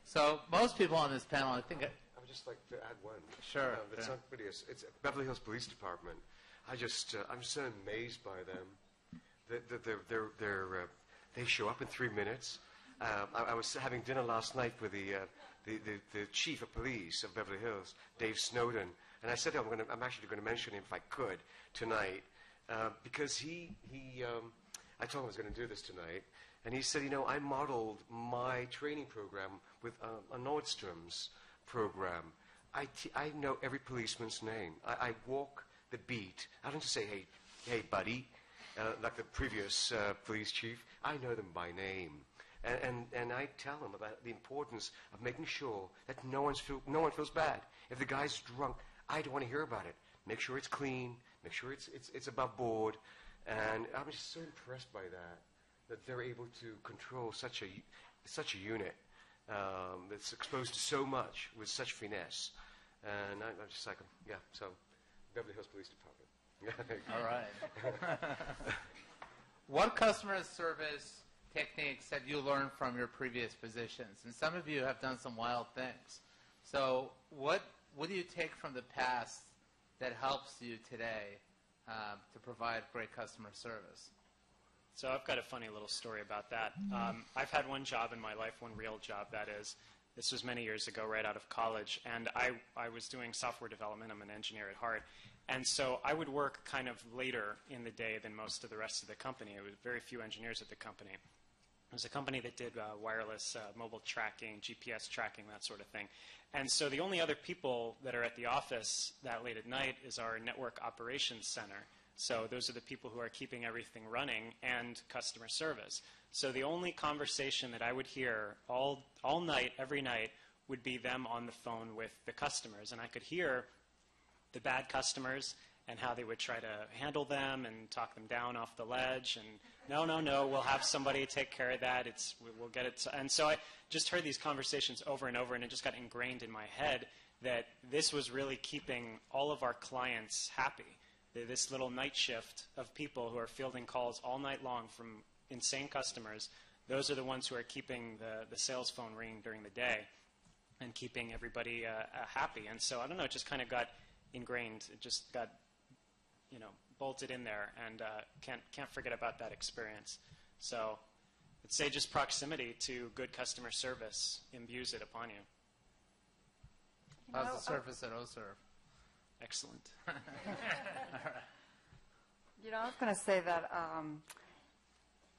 So most people on this panel, I think... I would just like to add one. Sure. It's Beverly Hills Police Department. I'm so amazed by them. They show up in 3 minutes. I was having dinner last night with the chief of police of Beverly Hills, Dave Snowden, and I said I'm actually going to mention him if I could tonight. Because I told him I was going to do this tonight, and he said, I modeled my training program with a Nordstrom's program. I know every policeman's name. I walk the beat. I don't just say, hey, buddy, like the previous police chief. I know them by name. And I tell them about the importance of making sure that no one feels bad. If the guy's drunk, I don't want to hear about it. Make sure it's clean. Make sure it's above board, and I'm just so impressed by that they're able to control such a unit that's exposed to so much with such finesse, and I'm just like, yeah. So, Beverly Hills Police Department. All right. What customer service techniques have you learned from your previous positions? And some of you have done some wild things. So, what do you take from the past that helps you today to provide great customer service? So I've got a funny little story about that. I've had one job in my life, one real job that is. This was many years ago, right out of college, and I was doing software development. I'm an engineer at heart. And so I would work kind of later in the day than most of the rest of the company. There was very few engineers at the company. It was a company that did wireless mobile tracking, GPS tracking, that sort of thing. And so the only other people that are at the office that late at night is our network operations center. So those are the people who are keeping everything running and customer service. So the only conversation that I would hear all night, every night, would be them on the phone with the customers. And I could hear the bad customers and how they would try to handle them and talk them down off the ledge. And no, we'll have somebody take care of that. We'll get it. And so I just heard these conversations over and over, and it just got ingrained in my head that this was really keeping all of our clients happy. This little night shift of people who are fielding calls all night long from insane customers, those are the ones who are keeping the sales phone ringing during the day and keeping everybody happy. And so, I don't know, it just kind of got ingrained. It just got, bolted in there, and can't forget about that experience. So I'd say just proximity to good customer service imbues it upon you. How's the service at Osurv? Excellent. I was going to say that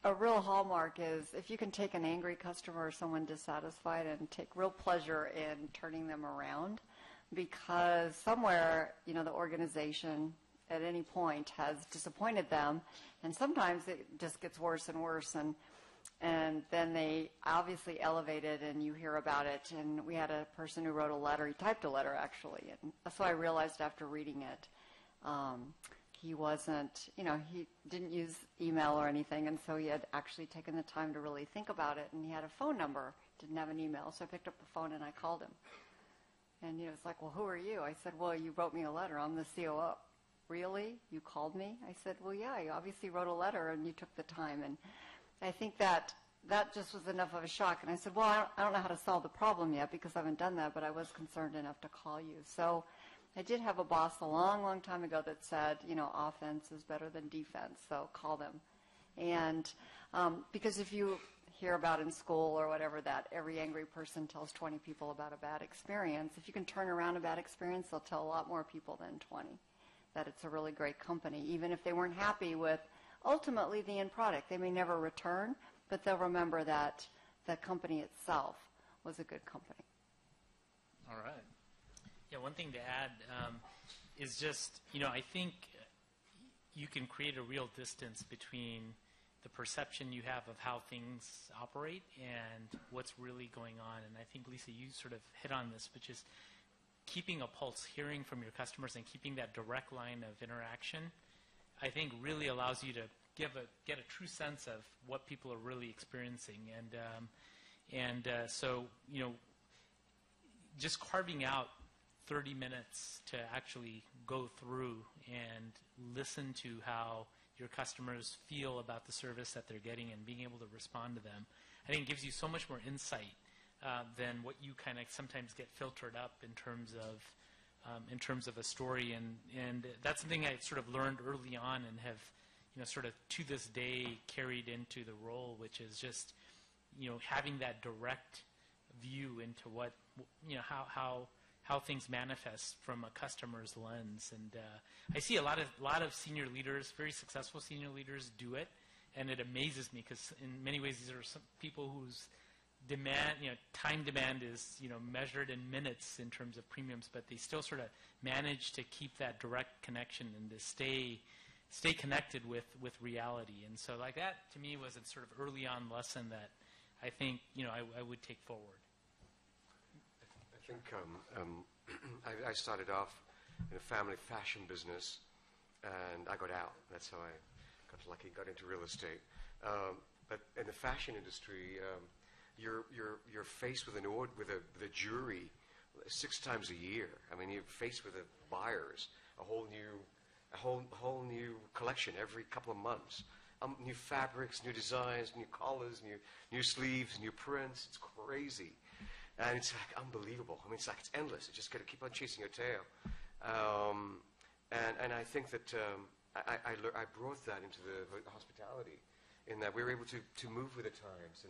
a real hallmark is if you can take an angry customer or someone dissatisfied and take real pleasure in turning them around, because somewhere, the organization at any point has disappointed them, and sometimes it just gets worse and worse. And then they obviously elevated, and you hear about it. And we had a person who wrote a letter. He typed a letter, actually. And so I realized after reading it, he wasn't, he didn't use email or anything. And so he had actually taken the time to really think about it. And he had a phone number, didn't have an email. So I picked up the phone and I called him. And he was like, well, who are you? I said, well, you wrote me a letter. I'm the COO. Really? You called me? I said, well, yeah, you obviously wrote a letter and you took the time. And I think that just was enough of a shock. And I said, well, I don't know how to solve the problem yet because I haven't done that, but I was concerned enough to call you. So I did have a boss a long, long time ago that said, offense is better than defense, so call them. And because if you hear about in school or whatever that every angry person tells 20 people about a bad experience, if you can turn around a bad experience, they'll tell a lot more people than 20 that it's a really great company, even if they weren't happy with ultimately the end product. They may never return, but they'll remember that the company itself was a good company. All right. Yeah, one thing to add is just, I think you can create a real distance between the perception you have of how things operate and what's really going on. And I think, Lisa, you sort of hit on this, which is keeping a pulse, hearing from your customers and keeping that direct line of interaction, I think really allows you to get a true sense of what people are really experiencing. So, just carving out 30 minutes to actually go through and listen to how your customers feel about the service that they're getting and being able to respond to them, I think gives you so much more insight than what you kind of sometimes get filtered up in terms of a story. And that's something I sort of learned early on and have sort of to this day carried into the role, which is just having that direct view into what how things manifest from a customer's lens. And I see a lot of senior leaders, very successful senior leaders, do it, and it amazes me because in many ways these are some people whose time demand is measured in minutes in terms of premiums, but they still sort of manage to keep that direct connection and to stay connected with reality. And so like that to me was a sort of early on lesson that I think I would take forward. I think I started off in a family fashion business, and I got out. That's how I got lucky, got into real estate. But in the fashion industry, you're faced with a jury 6 times a year. I mean, you're faced with the buyers, a whole new collection every couple of months. New fabrics, new designs, new collars, new sleeves, new prints. It's crazy. And it's like unbelievable. I mean, it's endless. You just got to keep on chasing your tail. And I think that I brought that into the hospitality, in that we were able to move with the times.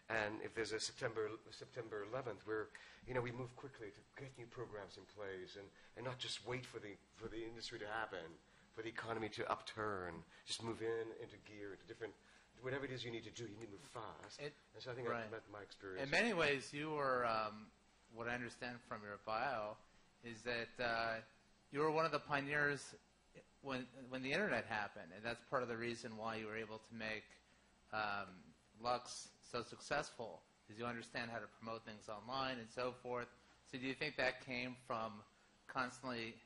And if there's a September 11th, we move quickly to get new programs in place and not just wait for the industry to happen, for the economy to upturn. Just move into gear, into different. Whatever it is you need to do, you need to move fast. And so I think that's my experience. In many ways, you were, what I understand from your bio, is that you were one of the pioneers when the internet happened, and that's part of the reason why you were able to make Luxe so successful, is you understand how to promote things online and so forth. So do you think that came from constantly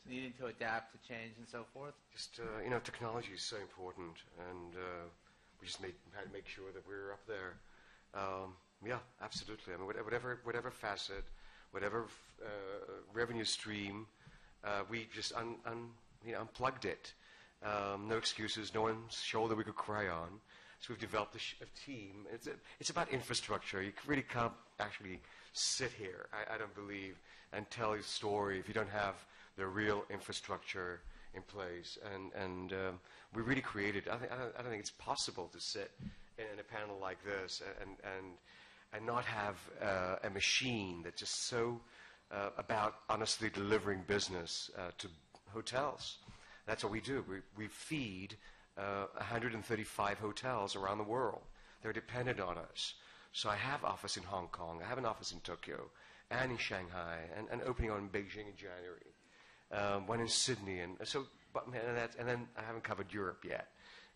needing to adapt to change and so forth? Just, technology is so important, and we just had to make sure that we were up there. Yeah, absolutely. I mean, whatever facet, whatever revenue stream, we just unplugged it. No excuses, no one's shoulder we could cry on. So we've developed a team. It's about infrastructure. You really can't actually sit here, I don't believe, and tell your story if you don't have the real infrastructure in place. And we really created. I don't think it's possible to sit in a panel like this and not have a machine that's just so about honestly delivering business to hotels. That's what we do. We feed 135 hotels around the world. They're dependent on us. So I have office in Hong Kong. I have an office in Tokyo and in Shanghai, and opening on Beijing in January. One in Sydney, and then I haven't covered Europe yet.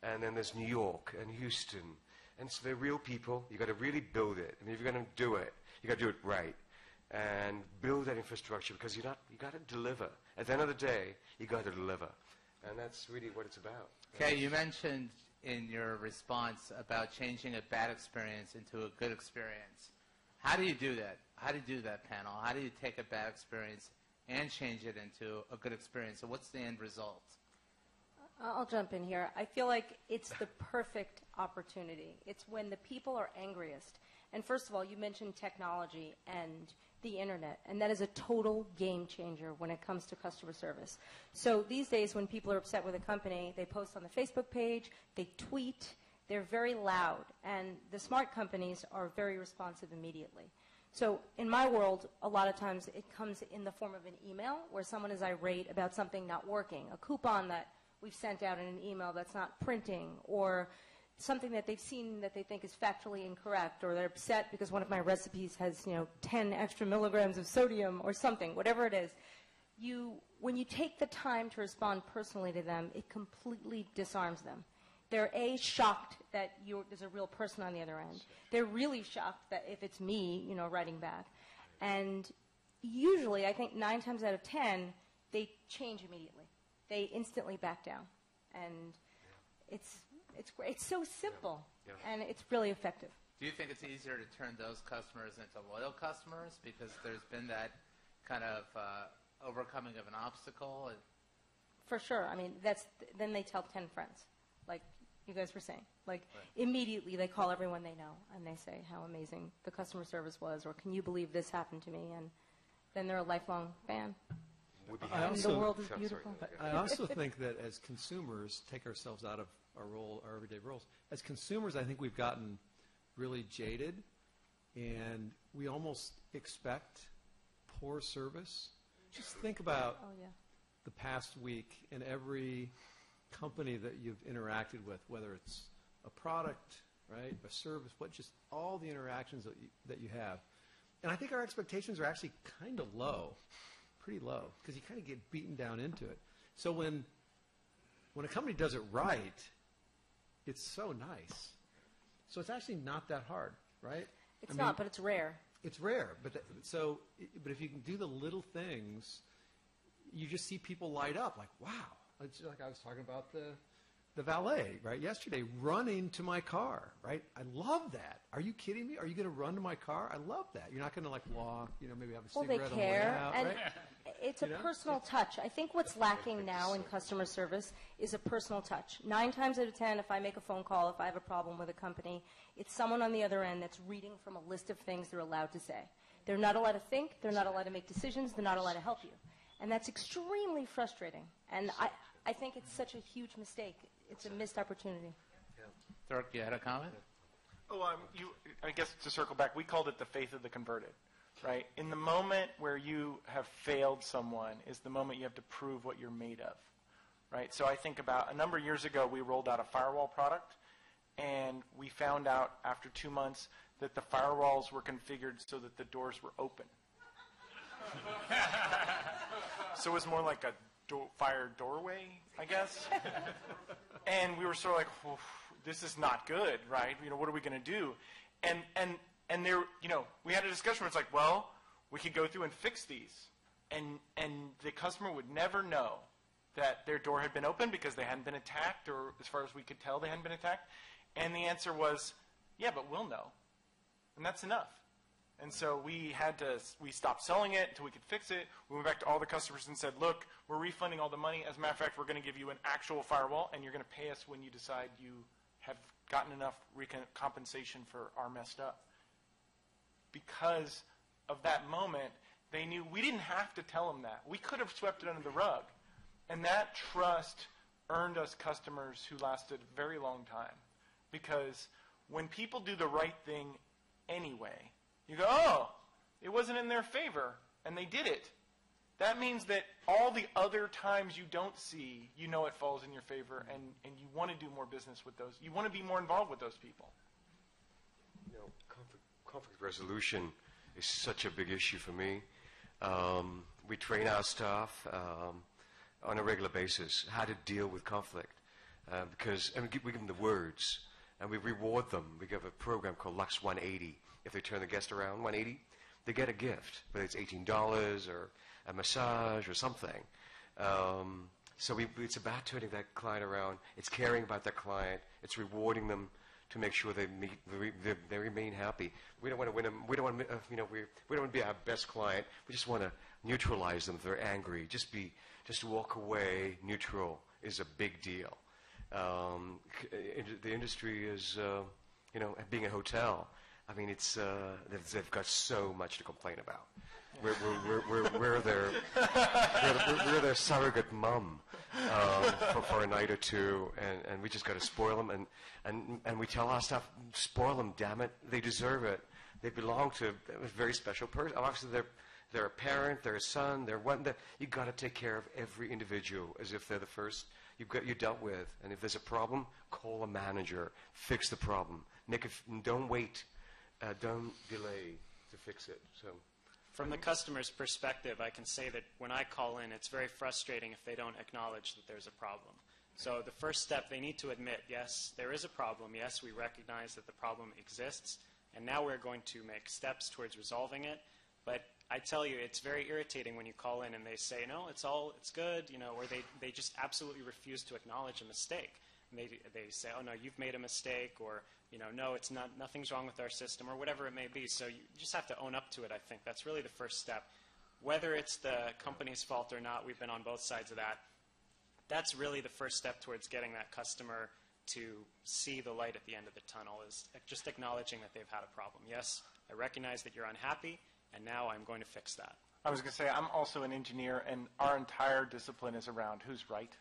And then there's New York and Houston And so they're real people. You've got to really build it. I mean, if you're going to do it, you've got to do it right. And build that infrastructure because you got to deliver. At the end of the day, you got to deliver. And that's really what it's about. Okay, you mentioned in your response about changing a bad experience into a good experience. How do you do that? How do you do that, panel? How do you take a bad experience and change it into a good experience? So what's the end result? I'll jump in here. I feel like it's the perfect opportunity. It's when the people are angriest. And first of all, you mentioned technology and the internet, and that is a total game changer when it comes to customer service. So these days when people are upset with a company, they post on the Facebook page, they tweet, they're very loud, and the smart companies are very responsive immediately. So in my world, a lot of times it comes in the form of an email where someone is irate about something not working, a coupon that we've sent out in an email that's not printing, or something that they've seen that they think is factually incorrect, or they're upset because one of my recipes has 10 extra milligrams of sodium or something, whatever it is. When you take the time to respond personally to them, it completely disarms them. They're shocked that there's a real person on the other end. They're really shocked that if it's me, writing back. And usually, I think 9 times out of 10, they change immediately. They instantly back down. And it's great. It's so simple, and it's really effective. Do you think it's easier to turn those customers into loyal customers because there's been that kind of overcoming of an obstacle? For sure. I mean, then they tell 10 friends, like you guys were saying. Like, immediately they call everyone they know, and they say how amazing the customer service was, or can you believe this happened to me? And then they're a lifelong fan. And the world is beautiful. I also think that as consumers, take ourselves out of our everyday roles. As consumers, I think we've gotten really jaded, and we almost expect poor service. Just think about the past week and every company that you've interacted with, whether it's a product, right, a service, just all the interactions that you have. And I think our expectations are actually kind of low, pretty low, because you kind of get beaten down into it. So when a company does it right, it's so nice. So it's actually not that hard, right? It's not, but it's rare. It's rare, but if you can do the little things, you just see people light up like, wow. It's like I was talking about the valet, right, yesterday, running to my car, right? I love that. Are you kidding me? Are you going to run to my car? I love that. You're not going to walk, maybe have a cigarette on the way out, and right? It's a personal touch. I think what's lacking now in customer service is a personal touch. 9 times out of 10, if I make a phone call, if I have a problem with a company, it's someone on the other end that's reading from a list of things they're allowed to say. They're not allowed to think. They're not allowed to make decisions. They're not allowed to help you. And that's extremely frustrating. And I think it's such a huge mistake. It's a missed opportunity. Dirk, you had a comment? I guess to circle back, we called it the faith of the converted, right? In the moment where you have failed someone is the moment you have to prove what you're made of, right? So I think about a number of years ago, we rolled out a firewall product, and we found out after 2 months that the firewalls were configured so that the doors were open. So it was more like a fire doorway, I guess. And we were sort of like, oh, this is not good, right? What are we going to do? And there, we had a discussion where it's like, well, we could go through and fix these. And the customer would never know that their door had been opened because they hadn't been attacked, or as far as we could tell, they hadn't been attacked. And the answer was, yeah, but we'll know. And that's enough. And so we stopped selling it until we could fix it. We went back to all the customers and said, look, we're refunding all the money. As a matter of fact, we're going to give you an actual firewall, and you're going to pay us when you decide you have gotten enough compensation for our messed up. Because of that moment, they knew we didn't have to tell them that. We could have swept it under the rug. And that trust earned us customers who lasted a very long time. Because when people do the right thing anyway, you go, oh, it wasn't in their favor, and they did it. That means that all the other times you don't see, it falls in your favor, and you want to do more business with those. You want to be more involved with those people. Conflict resolution is such a big issue for me. We train our staff on a regular basis how to deal with conflict, because we give them the words, and we reward them. We give a program called Luxe 180. If they turn the guest around 180, they get a gift, whether it's $18 or a massage or something. So it's about turning that client around. It's caring about that client. It's rewarding them to make sure they remain happy. We don't want to win them. We don't want to, we don't want to be our best client. We just want to neutralize them if they're angry. Just walk away neutral is a big deal. The industry is, being a hotel. I mean, they've got so much to complain about. We're their surrogate mum for a night or two, and we just got to spoil them, and we tell our staff, spoil them, damn it, they deserve it. They belong to a very special person. Obviously, they're a parent, they're a son, they're one. You got to take care of every individual as if they're the first you dealt with, and if there's a problem, call a manager, fix the problem. Don't wait, don't delay to fix it. So. From the customer's perspective, I can say that when I call in, it's very frustrating if they don't acknowledge that there's a problem. So the first step, they need to admit, yes, there is a problem. Yes, we recognize that the problem exists, and now we're going to make steps towards resolving it. But I tell you, it's very irritating when you call in and they say, no, it's good, or they just absolutely refuse to acknowledge a mistake. And they say, oh, no, you've made a mistake, or no, it's not, nothing's wrong with our system, or whatever it may be. So you just have to own up to it, I think. That's really the first step. Whether it's the company's fault or not, we've been on both sides of that. That's really the first step towards getting that customer to see the light at the end of the tunnel, is just acknowledging that they've had a problem. Yes, I recognize that you're unhappy, and now I'm going to fix that. I was going to say, I'm also an engineer, and our entire discipline is around who's right.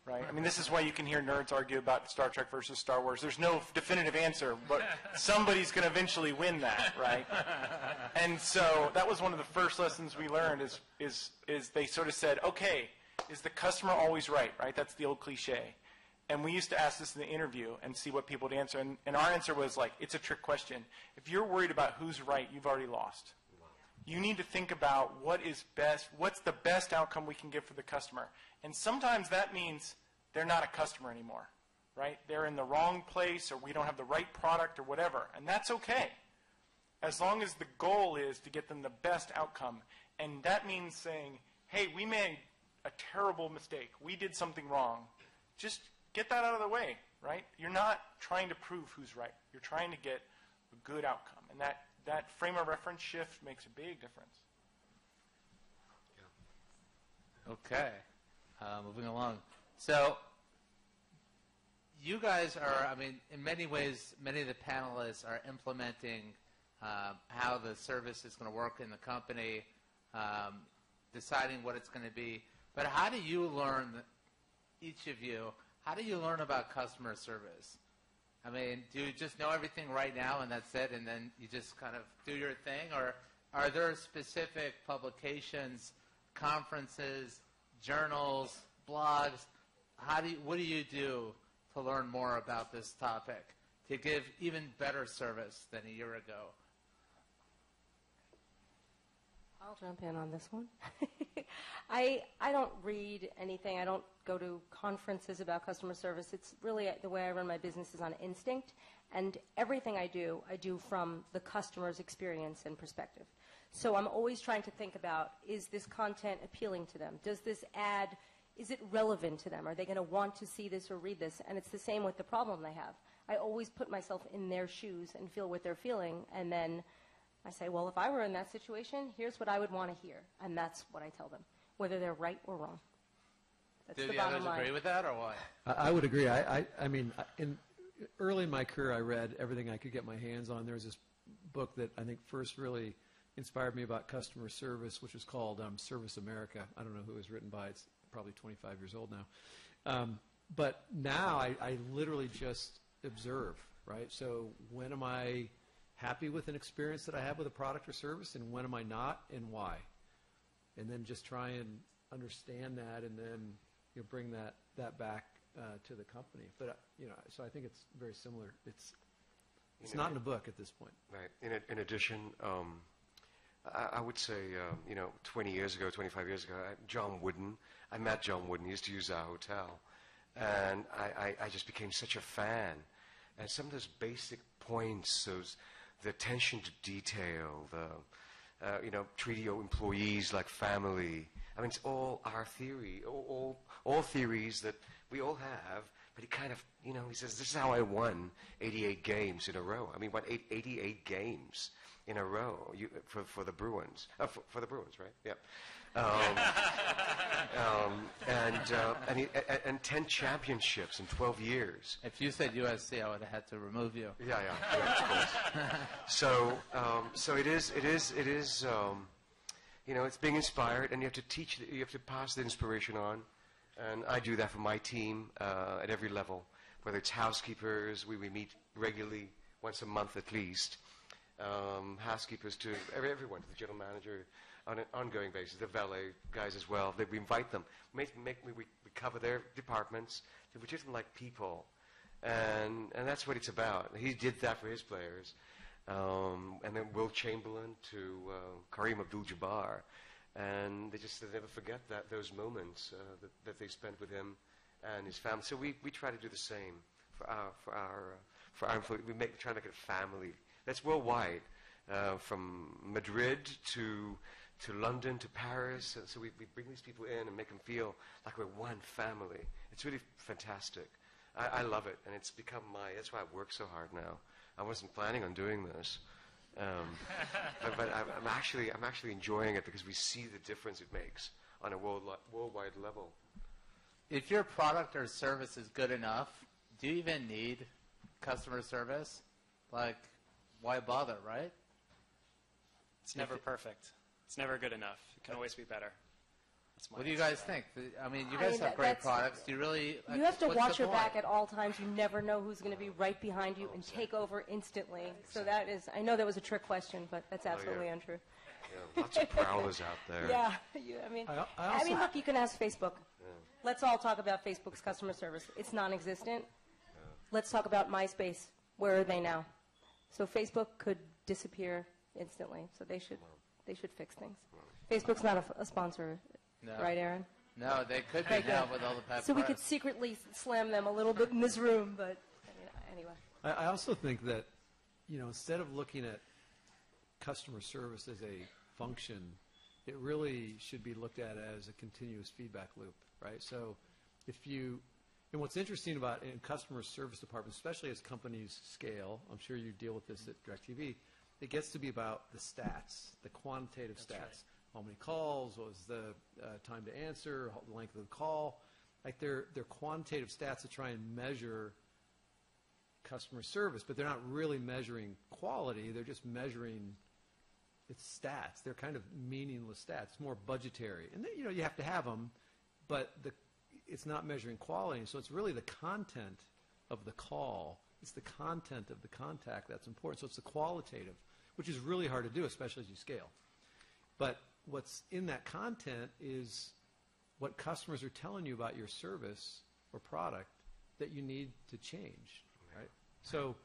Right? I mean, this is why you can hear nerds argue about Star Trek versus Star Wars. There's no definitive answer, but somebody's going to eventually win that, right? And so that was one of the first lessons we learned is they sort of said, okay, is the customer always right, right? That's the old cliche. And we used to ask this in the interview and see what people would answer. And our answer was like, it's a trick question. If you're worried about who's right, you've already lost. You need to think about what is best, what's the best outcome we can give for the customer. And sometimes that means they're not a customer anymore, right? They're in the wrong place, or we don't have the right product, or whatever. And that's okay, as long as the goal is to get them the best outcome. And that means saying, hey, we made a terrible mistake. We did something wrong. Just get that out of the way, right? You're not trying to prove who's right. You're trying to get a good outcome. And that frame of reference shift makes a big difference. Okay. Moving along. So you guys are, I mean, in many ways, many of the panelists are implementing how the service is going to work in the company, deciding what it's going to be. But how do you learn, each of you, how do you learn about customer service? I mean, do you just know everything right now and that's it, and then you just kind of do your thing? Or are there specific publications, conferences, journals, blogs? What do you do to learn more about this topic to give even better service than a year ago? I'll jump in on this one. I don't read anything. I don't go to conferences about customer service. It's really the way I run my business is on instinct. And everything I do from the customer's experience and perspective. So I'm always trying to think about, is this content appealing to them? Does this ad, is it relevant to them? Are they going to want to see this or read this? And it's the same with the problem they have. I always put myself in their shoes and feel what they're feeling. And then I say, well, if I were in that situation, here's what I would want to hear. And that's what I tell them, whether they're right or wrong. That's Do the others agree with that, or what? I would agree. I mean, early in my career, I read everything I could get my hands on. There was this book that I think first really inspired me about customer service, which was called Service America. I don't know who it was written by. It's probably 25 years old now. But now I literally just observe, right? So when am I happy with an experience that I have with a product or service, and when am I not, and why? And then just try and understand that, and then bring that back to the company. But so I think it's very similar. It's not in a book at this point. Right. In addition, I would say 20 years ago, 25 years ago, John Wooden. I met John Wooden. He used to use our hotel, and I just became such a fan And some of those basic points, the attention to detail, treating your employees like family. I mean, it's all our theory, all theories that we all have. But he kind of, he says, this is how I won 88 games in a row. I mean, won 88 games in a row for the Bruins. For the Bruins, right? Yeah. And 10 championships in 12 years. If you said USC, I would have had to remove you. Yeah, of course. So it is. It's being inspired, and you have to teach. You have to pass the inspiration on, and I do that for my team at every level. Whether it's housekeepers, we meet regularly, once a month at least. Housekeepers to everyone, to the general manager, on an ongoing basis. The valet guys as well. We invite them. We cover their departments. We treat them like people, and that's what it's about. He did that for his players, and then Will Chamberlain to Kareem Abdul-Jabbar, and they never forget those moments that they spent with him and his family. So we try to do the same for our employees. We try to make it a family. That's worldwide, from Madrid to London to Paris. So we bring these people in and make them feel like we're one family. It's really fantastic. I love it, and it's become that's why I work so hard now. I wasn't planning on doing this, but I'm actually enjoying it because we see the difference it makes on a worldwide level. If your product or service is good enough, do you even need customer service? Why bother, right? It's never perfect. It's never good enough. It can always be better. What do you guys think? I mean, you guys have great products. Do you really? You have to watch your back at all times. You never know who's going to be right behind you and take over instantly. So that is, I know that was a trick question, but that's absolutely untrue. Yeah, lots of prowlers out there. Yeah, I mean, look, you can ask Facebook. Yeah. Let's all talk about Facebook's customer service. It's non-existent. Yeah. Let's talk about MySpace. Where are they now? So Facebook could disappear instantly. So they should fix things. Facebook's not a sponsor, right, Aaron? No, they could be now with all the pet So we could secretly slam them a little bit in this room, but anyway. I also think that, instead of looking at customer service as a function, it really should be looked at as a continuous feedback loop, right? So and what's interesting about in customer service departments, especially as companies scale, I'm sure you deal with this at DIRECTV, it gets to be about the stats, the quantitative stats. Right. How many calls, what was the time to answer, the length of the call. They're quantitative stats to try and measure customer service, but they're not really measuring quality. They're just measuring its stats. They're kind of meaningless stats. It's more budgetary. And you have to have them, but it's not measuring quality. So it's really the content of the call. It's the content of the contact that's important. So it's the qualitative, which is really hard to do, especially as you scale. But what's in that content is what customers are telling you about your service or product that you need to change, right? So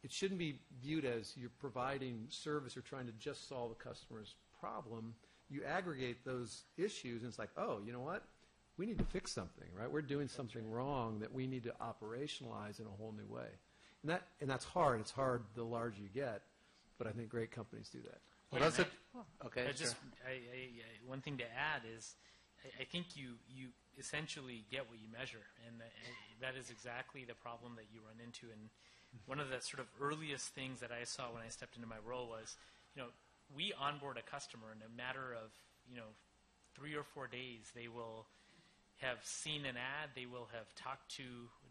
it shouldn't be viewed as you're providing service or trying to just solve a customer's problem. You aggregate those issues, and it's like, oh, you know what? We need to fix something, right? We're doing something wrong that we need to operationalize in a whole new way. And that's hard. It's hard the larger you get, but I think great companies do that. Well, that's okay. One thing to add is I think you essentially get what you measure, and that is exactly the problem that you run into. And one of the sort of earliest things that I saw when I stepped into my role was, we onboard a customer in a matter of 3 or 4 days. They will have seen an ad. They will have talked to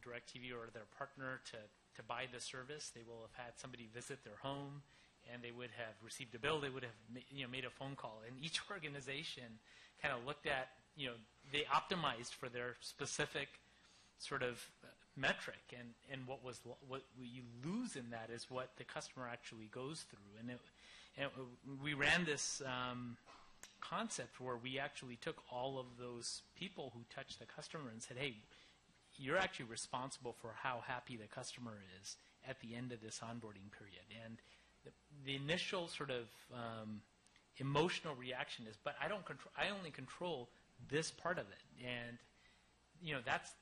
DIRECTV or their partner to buy the service. They will have had somebody visit their home, and they would have received a bill. They would have made a phone call. And each organization kind of looked at, they optimized for their specific sort of metric. And what you lose in that is what the customer actually goes through. And we ran this concept where we actually took all of those people who touched the customer and said, hey, you're actually responsible for how happy the customer is at the end of this onboarding period. And the initial sort of emotional reaction is, but I only control this part of it. And that's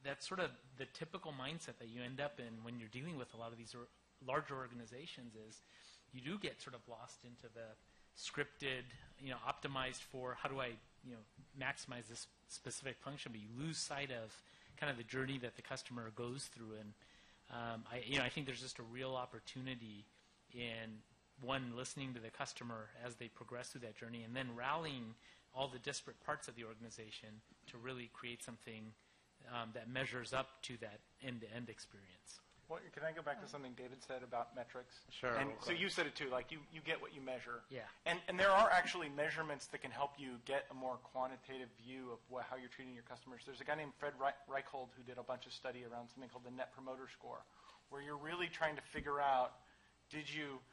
that's sort of the typical mindset that you end up in when you're dealing with a lot of these larger organizations is you do get sort of lost into the scripted, optimized for how do I, maximize this specific function, but you lose sight of kind of the journey that the customer goes through. And I think there's just a real opportunity in listening to the customer as they progress through that journey, and then rallying all the disparate parts of the organization to really create something that measures up to that end-to-end experience. Well, can I go back to something David said about metrics? Sure. And so you said it too, like you get what you measure. Yeah. And there are actually measurements that can help you get a more quantitative view of how you're treating your customers. There's a guy named Fred Reichhold who did a bunch of study around something called the Net Promoter Score, where you're really trying to figure out, did you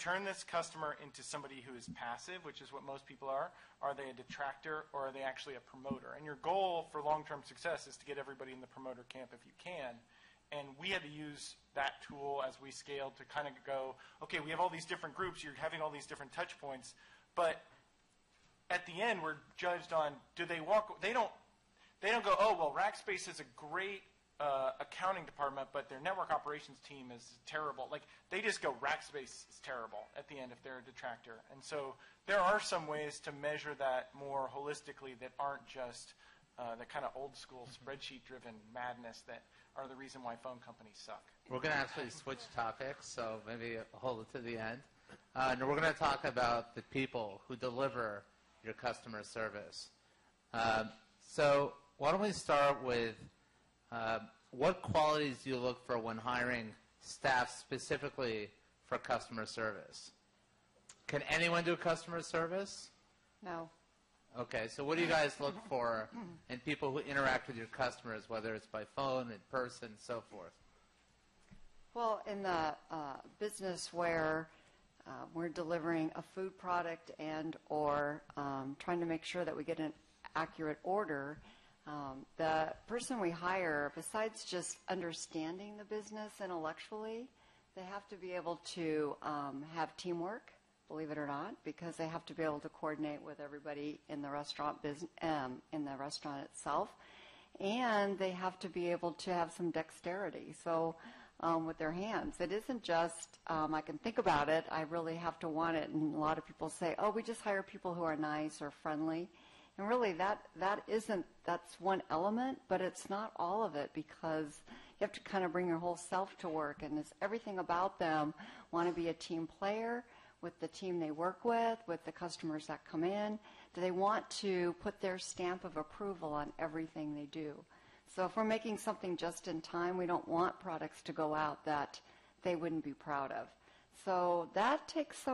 turn this customer into somebody who is passive, which is what most people are? Are they a detractor, or are they actually a promoter? And your goal for long-term success is to get everybody in the promoter camp if you can. And we had to use that tool as we scaled to kind of go, okay, we have all these different groups, you're having all these different touch points, but at the end we're judged on, do they walk, they don't go, oh, well, Rackspace is a great accounting department, but their network operations team is terrible. Like, they just go, Rackspace is terrible at the end if they're a detractor. And so there are some ways to measure that more holistically that aren't just the kind of old school spreadsheet-driven madness that are the reason why phone companies suck. We're going to actually switch topics, so maybe hold it to the end. And we're going to talk about the people who deliver your customer service. So why don't we start with what qualities do you look for when hiring staff specifically for customer service? Can anyone do customer service? No. Okay, so what do you guys look for in people who interact with your customers, whether it's by phone, in person, so forth? Well, in the business where we're delivering a food product and or trying to make sure that we get an accurate order, the person we hire, besides just understanding the business intellectually, they have to be able to have teamwork, believe it or not, because they have to be able to coordinate with everybody in the restaurant in the restaurant itself, and they have to be able to have some dexterity. So with their hands, it isn't just I can think about it. I really have to want it. And a lot of people say, "Oh, we just hire people who are nice or friendly," and really that's one element, but it's not all of it, because you have to kind of bring your whole self to work, and it's everything about them. Want to be a team player with the team they work with the customers that come in? Do they want to put their stamp of approval on everything they do? So if we're making something just in time, we don't want products to go out that they wouldn't be proud of. So that takes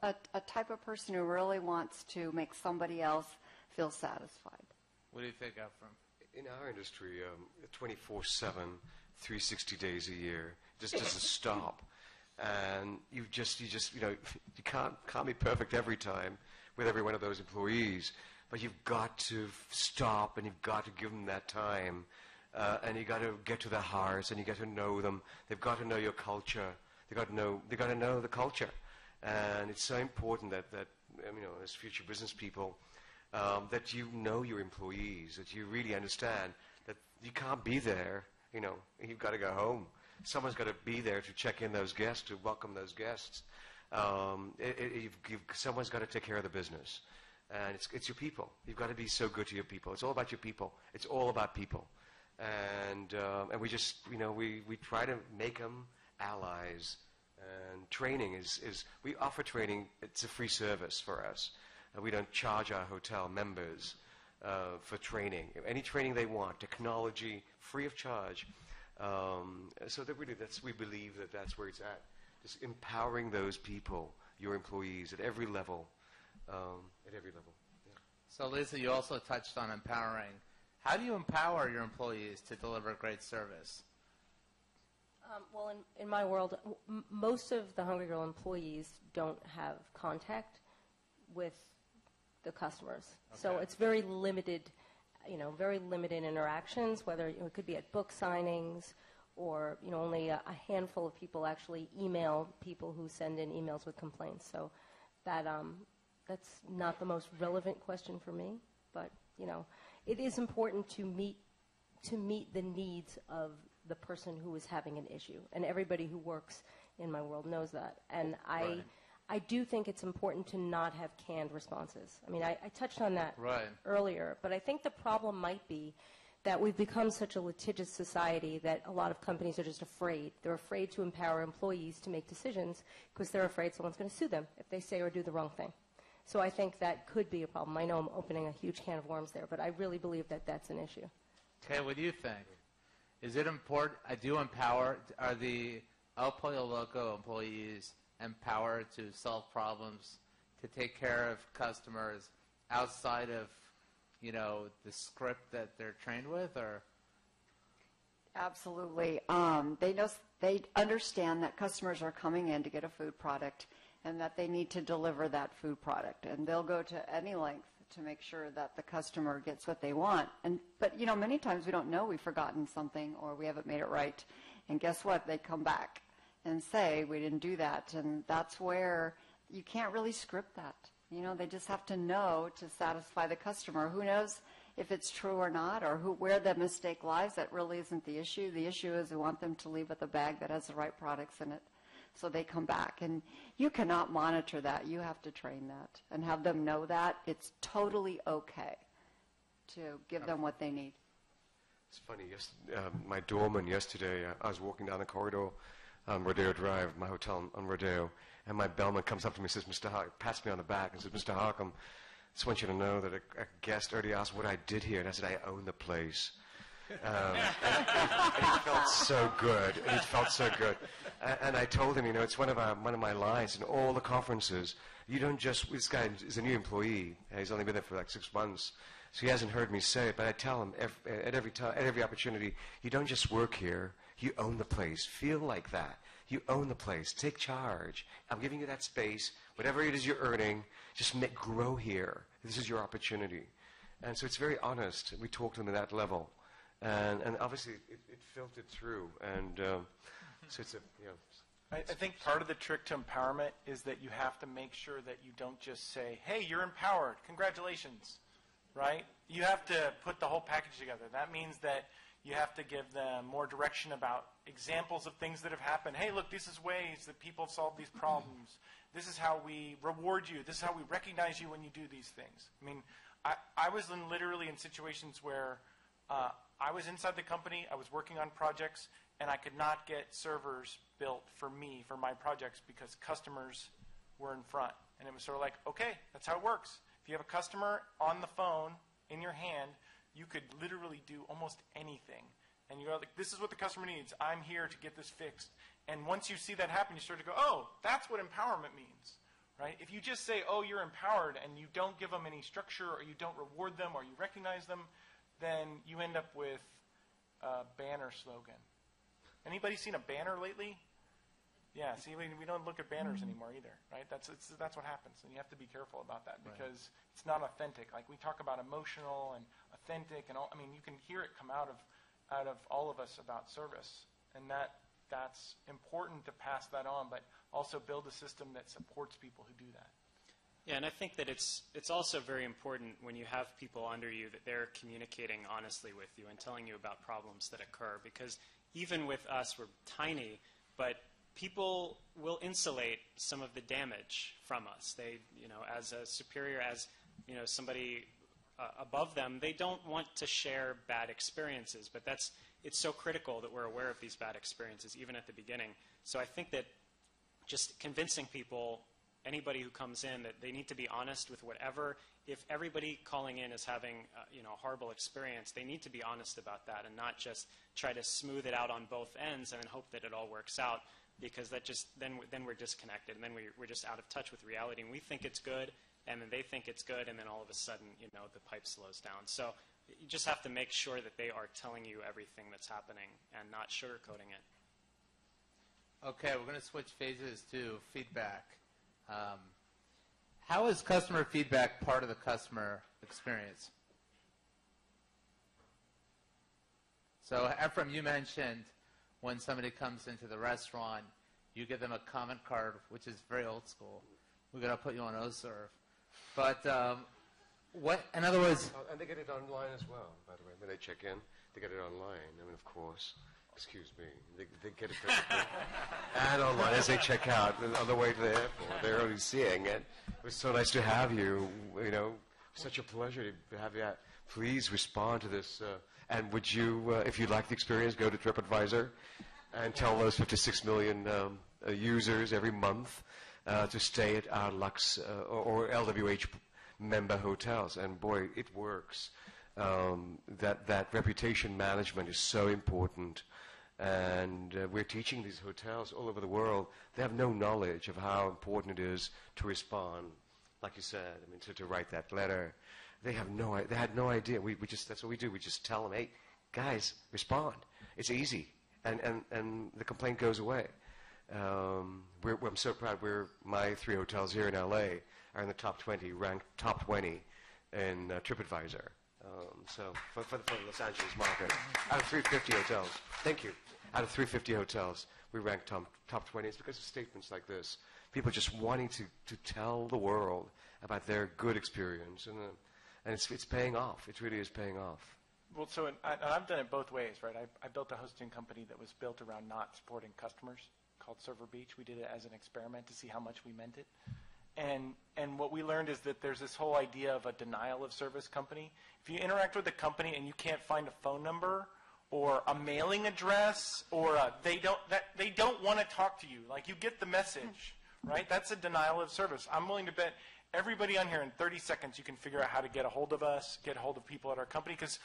a type of person who really wants to make somebody else feel satisfied. What do you think, Efrem? In our industry, 24/7, 360 days a year, just doesn't stop. And you can't be perfect every time with every one of those employees, but you've got to stop and you've got to give them that time, and you got to get to their hearts and you got to know them. They've got to know your culture. They got to know the culture, and it's so important that as future business people, that you know your employees, that you really understand that you can't be there. You've got to go home. Someone's got to be there to check in those guests, to welcome those guests. Someone's got to take care of the business. And it's your people. You've got to be so good to your people. It's all about your people. It's all about people. And we just, we try to make them allies. And training we offer training. It's a free service for us. We don't charge our hotel members for training. Any training they want, technology, free of charge. So that really, we believe that's where it's at. Just empowering those people, your employees, at every level. Yeah. So, Lisa, you also touched on empowering. How do you empower your employees to deliver great service? Well, in my world, most of the Hungry Girl employees don't have contact with the customers. Okay. So it's very limited. Very limited interactions, whether it could be at book signings or, only a handful of people actually email people who send in emails with complaints. So that's not the most relevant question for me, but, it is important to meet to meet the needs of the person who is having an issue. And everybody who works in my world knows that. And Right. I do think it's important to not have canned responses. I mean, I touched on that Right. earlier, but I think the problem might be that we've become such a litigious society that a lot of companies are just afraid. They're afraid to empower employees to make decisions because they're afraid someone's going to sue them if they say or do the wrong thing. So I think that could be a problem. I know I'm opening a huge can of worms there, but I really believe that that's an issue. Okay, what do you think? Is it important? I do empower. Are the El Pollo Loco employees empowered to solve problems, to take care of customers outside of, you know, the script that they're trained with, or? Absolutely. They understand that customers are coming in to get a food product and that they need to deliver that food product. And they'll go to any length to make sure that the customer gets what they want. But, you know, many times we don't know we've forgotten something or we haven't made it right. And guess what? They come back and say, we didn't do that. And that's where you can't really script that. You know, they just have to know to satisfy the customer. Who knows if it's true or not, or where the mistake lies? That really isn't the issue. The issue is we want them to leave with a bag that has the right products in it, so they come back. And you cannot monitor that. You have to train that and have them know that it's totally okay to give them what they need. It's funny. My doorman yesterday, I was walking down the corridor on Rodeo Drive, my hotel on Rodeo, and my bellman comes up to me and says, Mr. Harkham, pats me on the back and says, Mr. Harkham, I just want you to know that a guest already asked what I did here, and I said, I own the place. And it felt so good. And it felt so good. And I told him, you know, it's one of my lines in all the conferences. You don't just, this guy is a new employee. He's only been there for like 6 months. So he hasn't heard me say it, but I tell him at every opportunity, you don't just work here, you own the place. Feel like that. You own the place. Take charge. I'm giving you that space. Whatever it is you're earning, just grow here. This is your opportunity. And so it's very honest. We talk to them at that level. And obviously it filtered through. And so it's a, you know. I think part of the trick to empowerment is that you have to make sure that you don't just say, hey, you're empowered. Congratulations. Right? You have to put the whole package together. That means that you have to give them more direction about examples of things that have happened. Hey, look, this is ways that people have solved these problems. This is how we reward you. This is how we recognize you when you do these things. I mean, I was literally in situations where I was inside the company, I was working on projects, and I could not get servers built for me, for my projects, because customers were in front. And it was sort of like, okay, that's how it works. If you have a customer on the phone in your hand, you could literally do almost anything. And you go like, this is what the customer needs. I'm here to get this fixed. And once you see that happen, you start to go, oh, that's what empowerment means, right? If you just say, oh, you're empowered, and you don't give them any structure, or you don't reward them, or you recognize them, then you end up with a banner slogan. Anybody seen a banner lately? Yeah, see, we don't look at banners anymore either, right? That's what happens, and you have to be careful about that because it's not authentic. Like we talk about emotional and authentic, and all. I mean, you can hear it come out of all of us about service, and that's important to pass that on, but also build a system that supports people who do that. Yeah, and I think that it's also very important when you have people under you that they're communicating honestly with you and telling you about problems that occur, because even with us, we're tiny, but people will insulate some of the damage from us. They, you know, as a superior, as, you know, somebody above them, they don't want to share bad experiences, but it's so critical that we're aware of these bad experiences, even at the beginning. So I think that just convincing people, anybody who comes in, that they need to be honest with whatever. If everybody calling in is having you know, a horrible experience, they need to be honest about that and not just try to smooth it out on both ends and then hope that it all works out, because that just then we're disconnected, and then we're just out of touch with reality, and we think it's good, and then they think it's good, and then all of a sudden, you know, the pipe slows down. So you just have to make sure that they are telling you everything that's happening and not sugarcoating it. Okay, we're going to switch phases to feedback. How is customer feedback part of the customer experience? So, Efrem, you mentioned when somebody comes into the restaurant, you give them a comment card, which is very old school. We're going to put you on Osurv. But what, in other words... and they get it online as well, by the way, when they check in. They get it online. I mean, of course. Excuse me. They get it physically and online as they check out on the way to the airport. They're already seeing it. It was so nice to have you. You know, such a pleasure to have you. Please respond to this. And would you, if you like the experience, go to TripAdvisor and tell those 56 million users every month to stay at our Luxe or LWH member hotels. And boy, it works. That reputation management is so important. And we're teaching these hotels all over the world. They have no knowledge of how important it is to respond, like you said. I mean, to write that letter. They had no idea. We just, that's what we do. We just tell them, hey, guys, respond. It's easy, and the complaint goes away. I'm so proud. My 3 hotels here in LA are in the top 20, ranked top 20 in TripAdvisor. So for the Los Angeles market, out of 350 hotels, thank you. Out of 350 hotels, we rank top 20. It's because of statements like this. People just wanting to tell the world about their good experience, and it's paying off. It really is paying off. Well, so I've done it both ways, right? I built a hosting company that was built around not supporting customers called Server Beach. We did it as an experiment to see how much we meant it. And what we learned is that there's this whole idea of a denial of service company. If you interact with a company and you can't find a phone number or a mailing address or they don't want to talk to you, like you get the message, right? That's a denial of service. I'm willing to bet everybody on here in 30 seconds you can figure out how to get a hold of us, get a hold of people at our company, because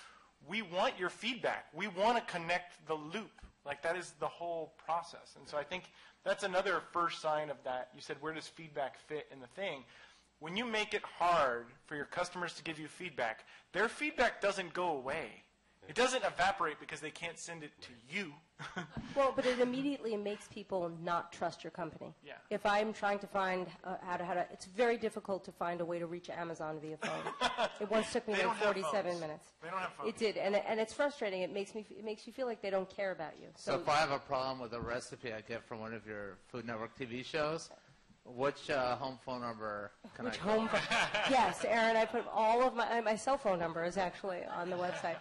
we want your feedback. We want to connect the loop. Like, that is the whole process. And so I think that's another first sign of that. You said, where does feedback fit in the thing? When you make it hard for your customers to give you feedback, their feedback doesn't go away. It doesn't evaporate because they can't send it to you. Well, but it immediately makes people not trust your company. Yeah. If I'm trying to find how to, it's very difficult to find a way to reach Amazon via phone. It once took me like 47 minutes. They don't have phones. It did, and it's frustrating. It makes you feel like they don't care about you. So if I have a problem with a recipe I get from one of your Food Network TV shows, which home phone number can I call? Yes, Aaron, I put all of my cell phone number is actually on the website.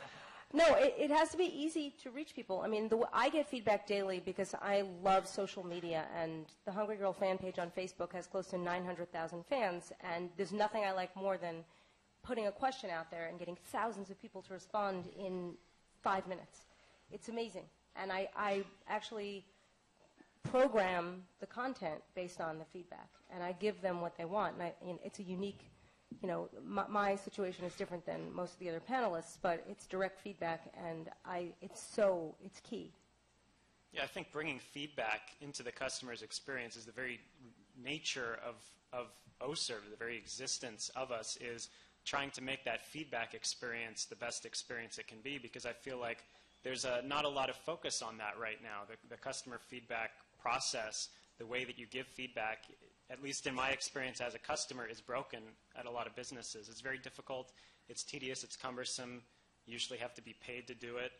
No, it has to be easy to reach people. I mean, I get feedback daily because I love social media, and the Hungry Girl fan page on Facebook has close to 900,000 fans, and there's nothing I like more than putting a question out there and getting thousands of people to respond in 5 minutes. It's amazing. And I actually program the content based on the feedback, and I give them what they want. And it's a unique, my situation is different than most of the other panelists, but it's direct feedback, and it's key. Yeah, I think bringing feedback into the customer's experience is the very nature of Osurv, the very existence of us is trying to make that feedback experience the best experience it can be, because I feel like there's not a lot of focus on that right now. The customer feedback process, the way that you give feedback, at least in my experience as a customer, is broken at a lot of businesses. It's very difficult. It's tedious. It's cumbersome. You usually have to be paid to do it,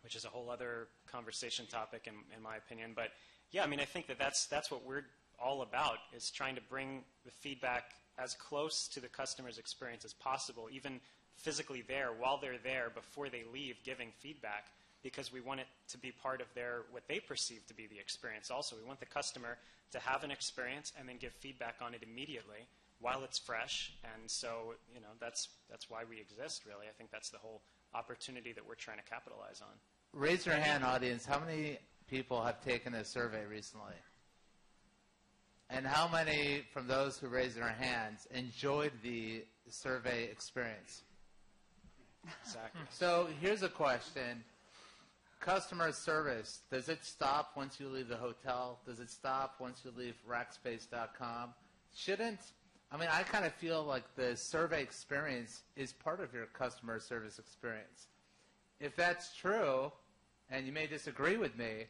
which is a whole other conversation topic in my opinion. But yeah, I mean, I think that's what we're all about, is trying to bring the feedback as close to the customer's experience as possible, even physically there, while they're there, before they leave, giving feedback, because we want it to be part of what they perceive to be the experience also. We want the customer to have an experience and then give feedback on it immediately while it's fresh. And so, that's why we exist, really. I think that's the whole opportunity that we're trying to capitalize on. Raise your hand, audience. How many people have taken a survey recently? And how many from those who raised their hands enjoyed the survey experience? Exactly. So here's a question. Customer service, does it stop once you leave the hotel? Does it stop once you leave Rackspace.com? I kind of feel like the survey experience is part of your customer service experience. If that's true, and you may disagree with me,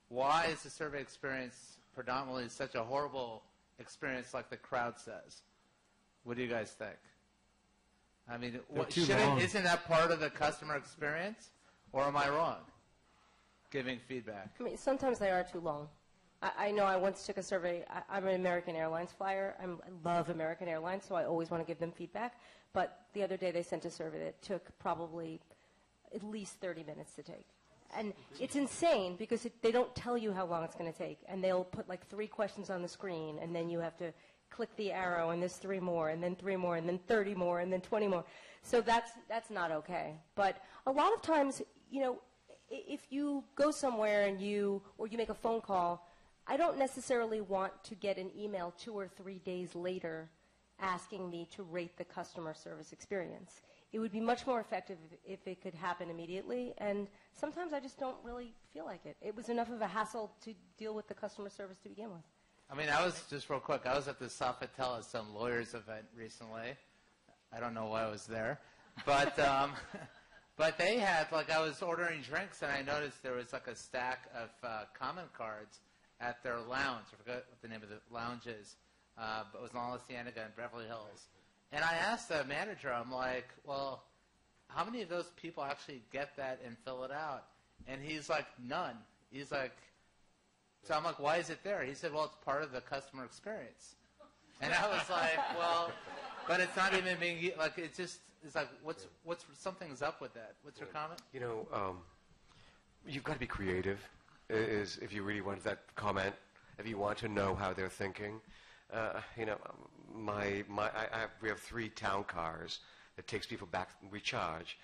why is the survey experience predominantly such a horrible experience like the crowd says? What do you guys think? I mean, isn't that part of the customer experience? Or am I wrong? Giving feedback. I mean, sometimes they are too long. I know I once took a survey. I'm an American Airlines flyer. I love American Airlines, so I always want to give them feedback. But the other day they sent a survey that took probably at least 30 minutes to take. And it's insane because they don't tell you how long it's going to take. And they'll put like 3 questions on the screen, and then you have to click the arrow, and there's 3 more, and then 3 more, and then 30 more, and then 20 more. So that's not okay. But a lot of times, if you go somewhere or you make a phone call, I don't necessarily want to get an email 2 or 3 days later asking me to rate the customer service experience. It would be much more effective if it could happen immediately, and sometimes I just don't really feel like it. It was enough of a hassle to deal with the customer service to begin with. I mean, I was, just real quick, I was at the Patel at some lawyers event recently. I don't know why I was there. But but they had, I was ordering drinks, and I noticed there was, a stack of comment cards at their lounge. I forgot what the name of the lounge is. But it was on La Cienega in Beverly Hills. And I asked the manager, I'm like, well, how many of those people actually get that and fill it out? And he's like, none. He's like, so I'm like, why is it there? He said, well, it's part of the customer experience. And I was like, well, but it's not even being, it's like, what's something's up with that. What's your comment? You've got to be creative, if you really want that comment, if you want to know how they're thinking. We have 3 town cars that takes people back. We charge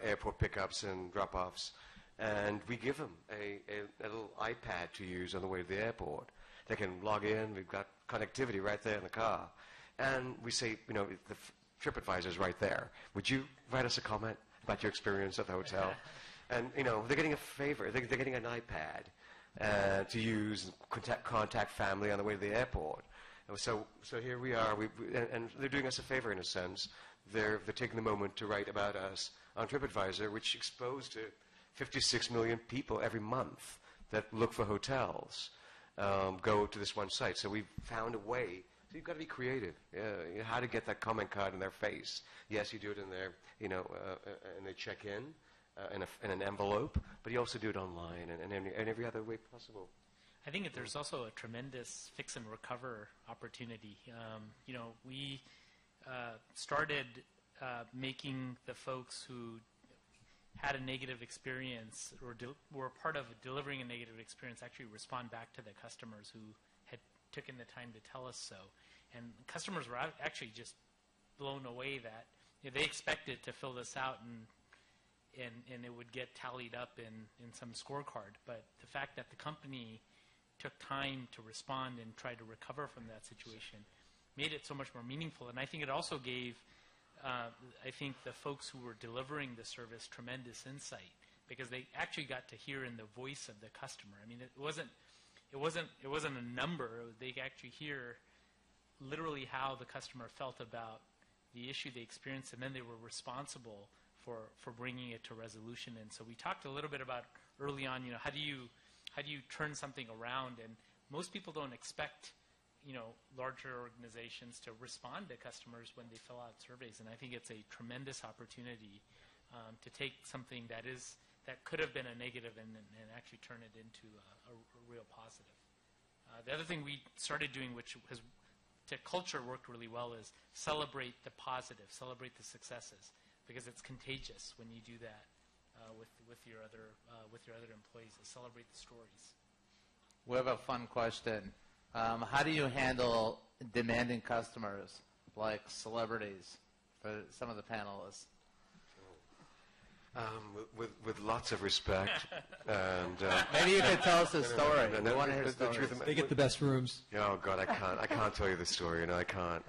airport pickups and drop-offs, and we give them a little iPad to use on the way to the airport. They can log in. We've got connectivity right there in the car, and we say, the TripAdvisor's right there. Would you write us a comment about your experience at the hotel? And they're getting a favor. They're getting an iPad to use and contact family on the way to the airport. So here we are, and they're doing us a favor in a sense. They're taking the moment to write about us on TripAdvisor, which exposed to 56 million people every month that look for hotels, go to this one site. So we've found a way. So you've got to be creative. How to get that comment card in their face. Yes, you do it in their, and they check in an envelope, but you also do it online and every other way possible. I think there's also a tremendous fix and recover opportunity. We started making the folks who had a negative experience or were part of delivering a negative experience actually respond back to the customers who had taken the time to tell us so. And customers were actually just blown away that they expected to fill this out and it would get tallied up in some scorecard. But the fact that the company took time to respond and try to recover from that situation made it so much more meaningful. And I think it also gave, the folks who were delivering the service tremendous insight because they actually got to hear in the voice of the customer. I mean, it wasn't a number. They could actually hear literally how the customer felt about the issue they experienced, and then they were responsible for bringing it to resolution. And so we talked a little bit about early on, how do you turn something around? And most people don't expect, larger organizations to respond to customers when they fill out surveys. And I think it's a tremendous opportunity to take something that could have been a negative and actually turn it into a real positive. The other thing we started doing, which has to culture worked really well, is celebrate the positive, celebrate the successes, because it's contagious when you do that. With your other employees, to celebrate the stories. We have a fun question. How do you handle demanding customers like celebrities for some of the panelists? With lots of respect. And maybe you could tell us a story. We want to hear stories. They get the best rooms. Oh God, I can't tell you the story. I can't.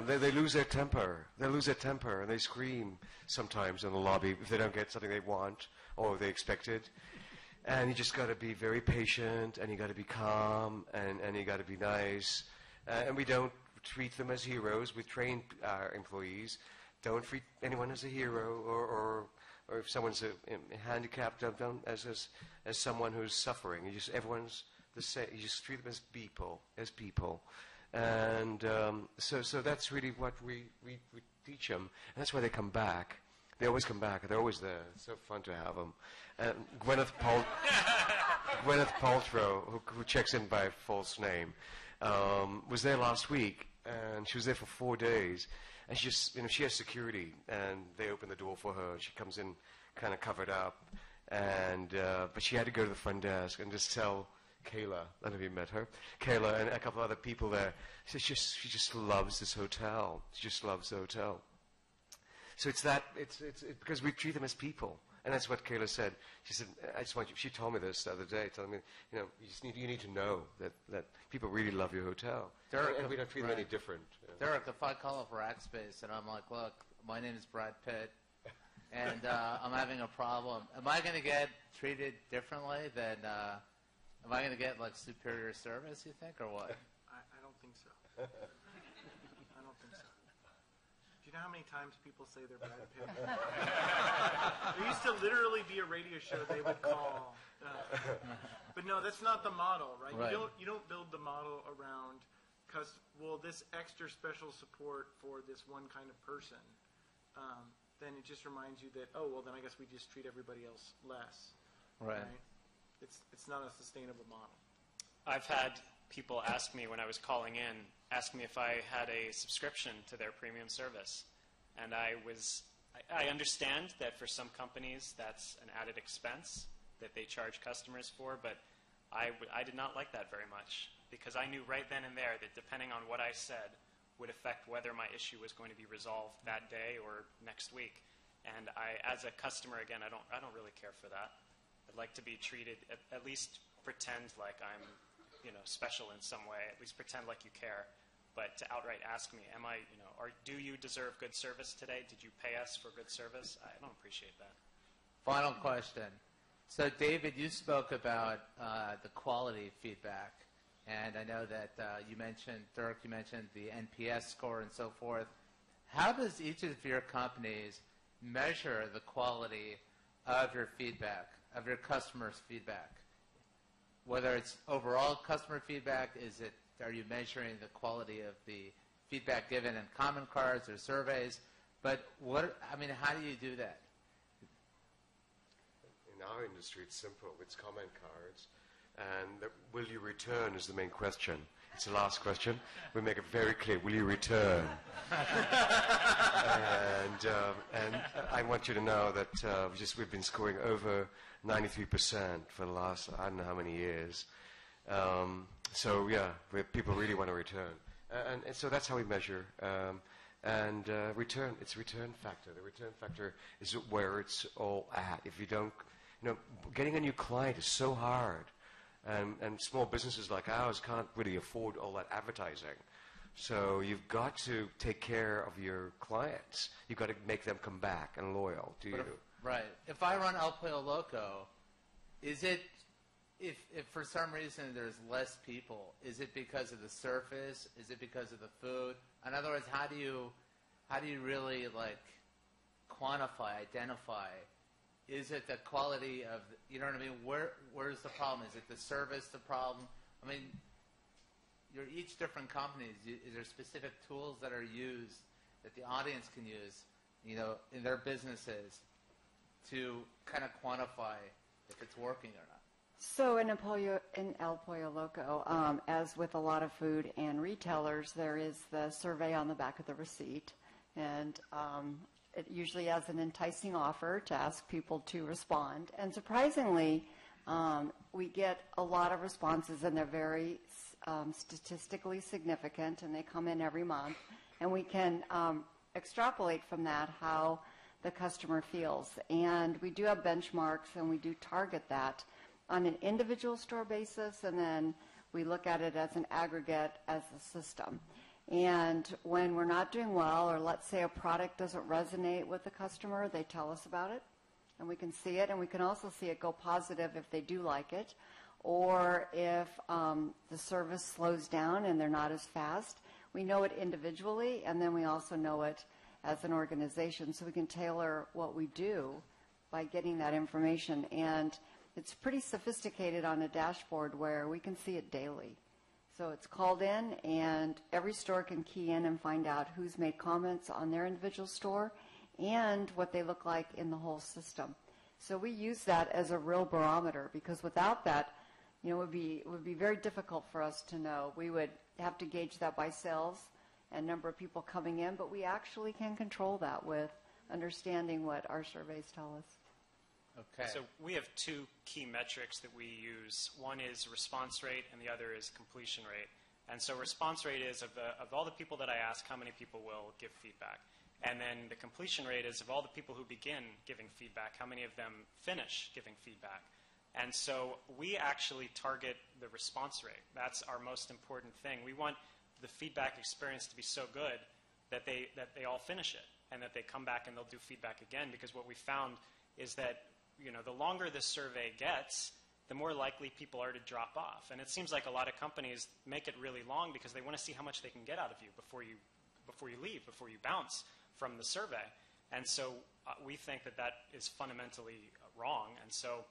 They lose their temper. They lose their temper, and they scream sometimes in the lobby if they don't get something they want or they expected. And you just got to be very patient, and you got to be calm, and you got to be nice. And we don't treat them as heroes. We train our employees. Don't treat anyone as a hero, or if someone's handicapped, don't as someone who's suffering. Everyone's the same. You just treat them as people. And so that's really what we teach them. And that's why they come back. They always come back. They're always there. It's so fun to have them. And Gwyneth Paltrow, who checks in by false name, was there last week, and she was there for 4 days. And she has security, and they open the door for her. She comes in kind of covered up. And but she had to go to the front desk and just tell Kayla, none of you met her, Kayla and a couple other people there. She just loves this hotel. She just loves the hotel. So it's because we treat them as people. And that's what Kayla said. She said, I just want you, she told me this the other day, telling me, you need to know that people really love your hotel. Dirk, and we don't treat them any different. Dirk, if I call up Rackspace and I'm like, look, my name is Brad Pitt, and I'm having a problem, am I going to get treated differently than, am I going to get like superior service, you think, or what? I don't think so. I don't think so. Do you know how many times people say they're Brad Pitt? There used to literally be a radio show they would call. But no, that's not the model, right? You don't build the model around, this extra special support for this one kind of person. Then it just reminds you that, then I guess we just treat everybody else less. Right. It's not a sustainable model. I've had people ask me when I was calling in, ask me if I had a subscription to their premium service. And I understand that for some companies that's an added expense that they charge customers for, but I did not like that very much because I knew right then and there that depending on what I said would affect whether my issue was going to be resolved that day or next week. And as a customer, again, I don't really care for that. I'd like to be treated, at least pretend like I'm special in some way, at least pretend like you care. But to outright ask me, do you deserve good service today? Did you pay us for good service? I don't appreciate that. Final question. So, David, you spoke about the quality feedback, and I know that Dirk, you mentioned the NPS score and so forth. How does each of your companies measure the quality of your feedback, of your customers' feedback? Whether it's overall customer feedback, are you measuring the quality of the feedback given in comment cards or surveys? But how do you do that? In our industry, it's simple. It's comment cards. And will you return is the main question. It's the last question. We make it very clear. Will you return? and I want you to know that we've been scoring over 93% for the last, I don't know how many years. So, people really want to return. And so that's how we measure. Return, it's return factor. The return factor is where it's all at. If you don't, getting a new client is so hard. And small businesses like ours can't really afford all that advertising. So you've got to take care of your clients. You've got to make them come back and loyal to you. If I run El Pollo Loco, is it, if for some reason there's less people, is it because of the surface? Is it because of the food? In other words, how do you really quantify, identify? Is it the quality of, what I mean? Where's the problem? Is it the service the problem? I mean, you're each different companies. Is there specific tools that are used that the audience can use, in their businesses to kind of quantify if it's working or not? So in El Pollo Loco, as with a lot of food and retailers, there is the survey on the back of the receipt. And it usually has an enticing offer to ask people to respond. And surprisingly, we get a lot of responses, and they're very statistically significant, and they come in every month. And we can extrapolate from that how the customer feels. And we do have benchmarks, and we do target that on an individual store basis, and then we look at it as an aggregate, as a system. And when we're not doing well, or let's say a product doesn't resonate with the customer, they tell us about it, and we can see it, and we can also see it go positive if they do like it, or if the service slows down and they're not as fast. We know it individually, and then we also know it as an organization, so we can tailor what we do by getting that information. And it's pretty sophisticated on a dashboard where we can see it daily. So it's called in, and every store can key in and find out who's made comments on their individual store and what they look like in the whole system. So we use that as a real barometer, because without that, it would be very difficult for us to know. We would have to gauge that by sales and number of people coming in, but we actually can control that with understanding what our surveys tell us. Okay. So we have two key metrics that we use. One is response rate, and the other is completion rate. And so response rate is of all the people that I ask, how many people will give feedback? And then the completion rate is of all the people who begin giving feedback, how many of them finish giving feedback? And so we actually target the response rate. That's our most important thing. We want the feedback experience to be so good that they all finish it and that they come back and they'll do feedback again, because what we found is that the longer this survey gets, the more likely people are to drop off. And it seems like a lot of companies make it really long because they want to see how much they can get out of you before you leave, before you bounce from the survey. And so we think that is fundamentally wrong. And so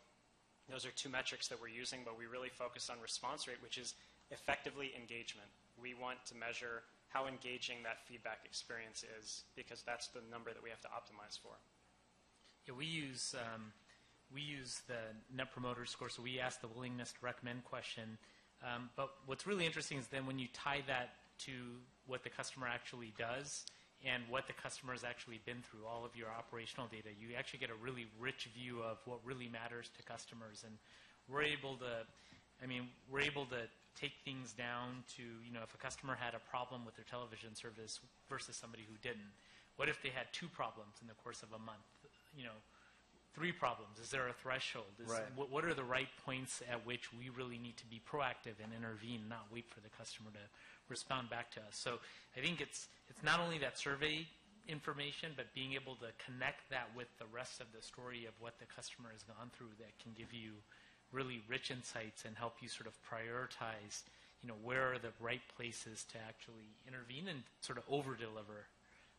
those are two metrics that we're using, but we really focus on response rate, which is effectively engagement. We want to measure how engaging that feedback experience is, because that's the number that we have to optimize for. Yeah, we use the Net Promoter Score, so we ask the willingness to recommend question. But what's really interesting is then when you tie that to what the customer actually does and what the customer has actually been through, all of your operational data, you actually get a really rich view of what really matters to customers. And we're able to take things down to, if a customer had a problem with their television service versus somebody who didn't. What if they had 2 problems in the course of a month? 3 problems. Is there a threshold? Right. What are the right points at which we really need to be proactive and intervene, not wait for the customer to respond back to us? So I think it's not only that survey information, but being able to connect that with the rest of the story of what the customer has gone through that can give you really rich insights and help you sort of prioritize, where are the right places to actually intervene and sort of over-deliver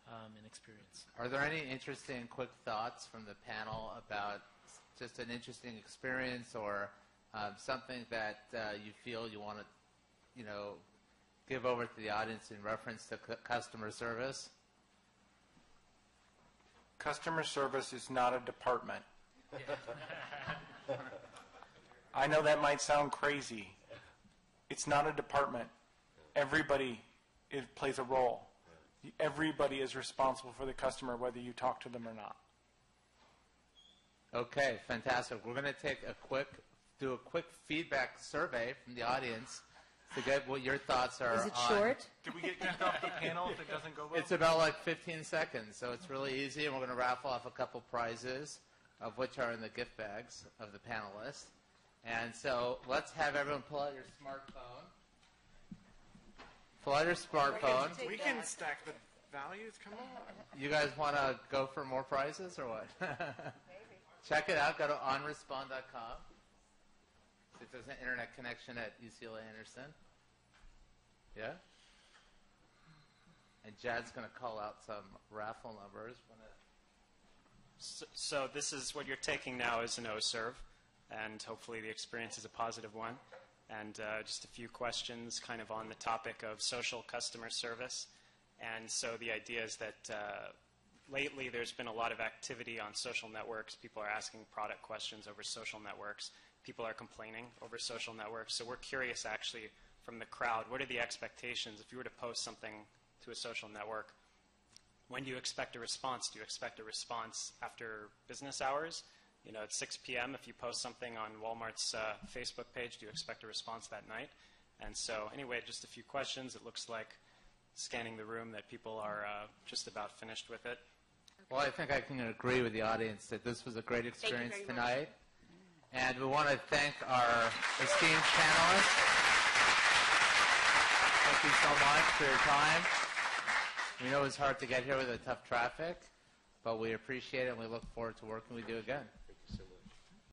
an experience. Are there any interesting quick thoughts from the panel about just an interesting experience or something that you feel you want to, give over to the audience in reference to customer service? Customer service is not a department. I know that might sound crazy. It's not a department. Everybody plays a role. Everybody is responsible for the customer, whether you talk to them or not. Okay, fantastic. We're going to do a quick feedback survey from the audience to get what your thoughts are on. Is it short? Did we get kicked off the panel if it doesn't go well? It's about like 15 seconds, so it's really easy, and we're going to raffle off a couple prizes, of which are in the gift bags of the panelists. And so let's have everyone pull out your smartphone. Pull out your smartphone. We can stack the values. Come on. You guys want to go for more prizes or what? Check it out. Go to onrespond.com. See if there's an internet connection at UCLA Anderson. Yeah? And Jad's going to call out some raffle numbers. So this is what you're taking now is an Osurv, and hopefully the experience is a positive one. And just a few questions kind of on the topic of social customer service. And so the idea is that lately there's been a lot of activity on social networks. People are asking product questions over social networks. People are complaining over social networks. So we're curious actually from the crowd, what are the expectations? If you were to post something to a social network, when do you expect a response? Do you expect a response after business hours? At 6 p.m., if you post something on Walmart's Facebook page, do you expect a response that night? And so anyway, just a few questions. It looks like, scanning the room, that people are just about finished with it. Well, I think I can agree with the audience that this was a great experience tonight. And we want to thank our esteemed panelists. Thank you so much for your time. We know it's hard to get here with the tough traffic, but we appreciate it and we look forward to working with you again.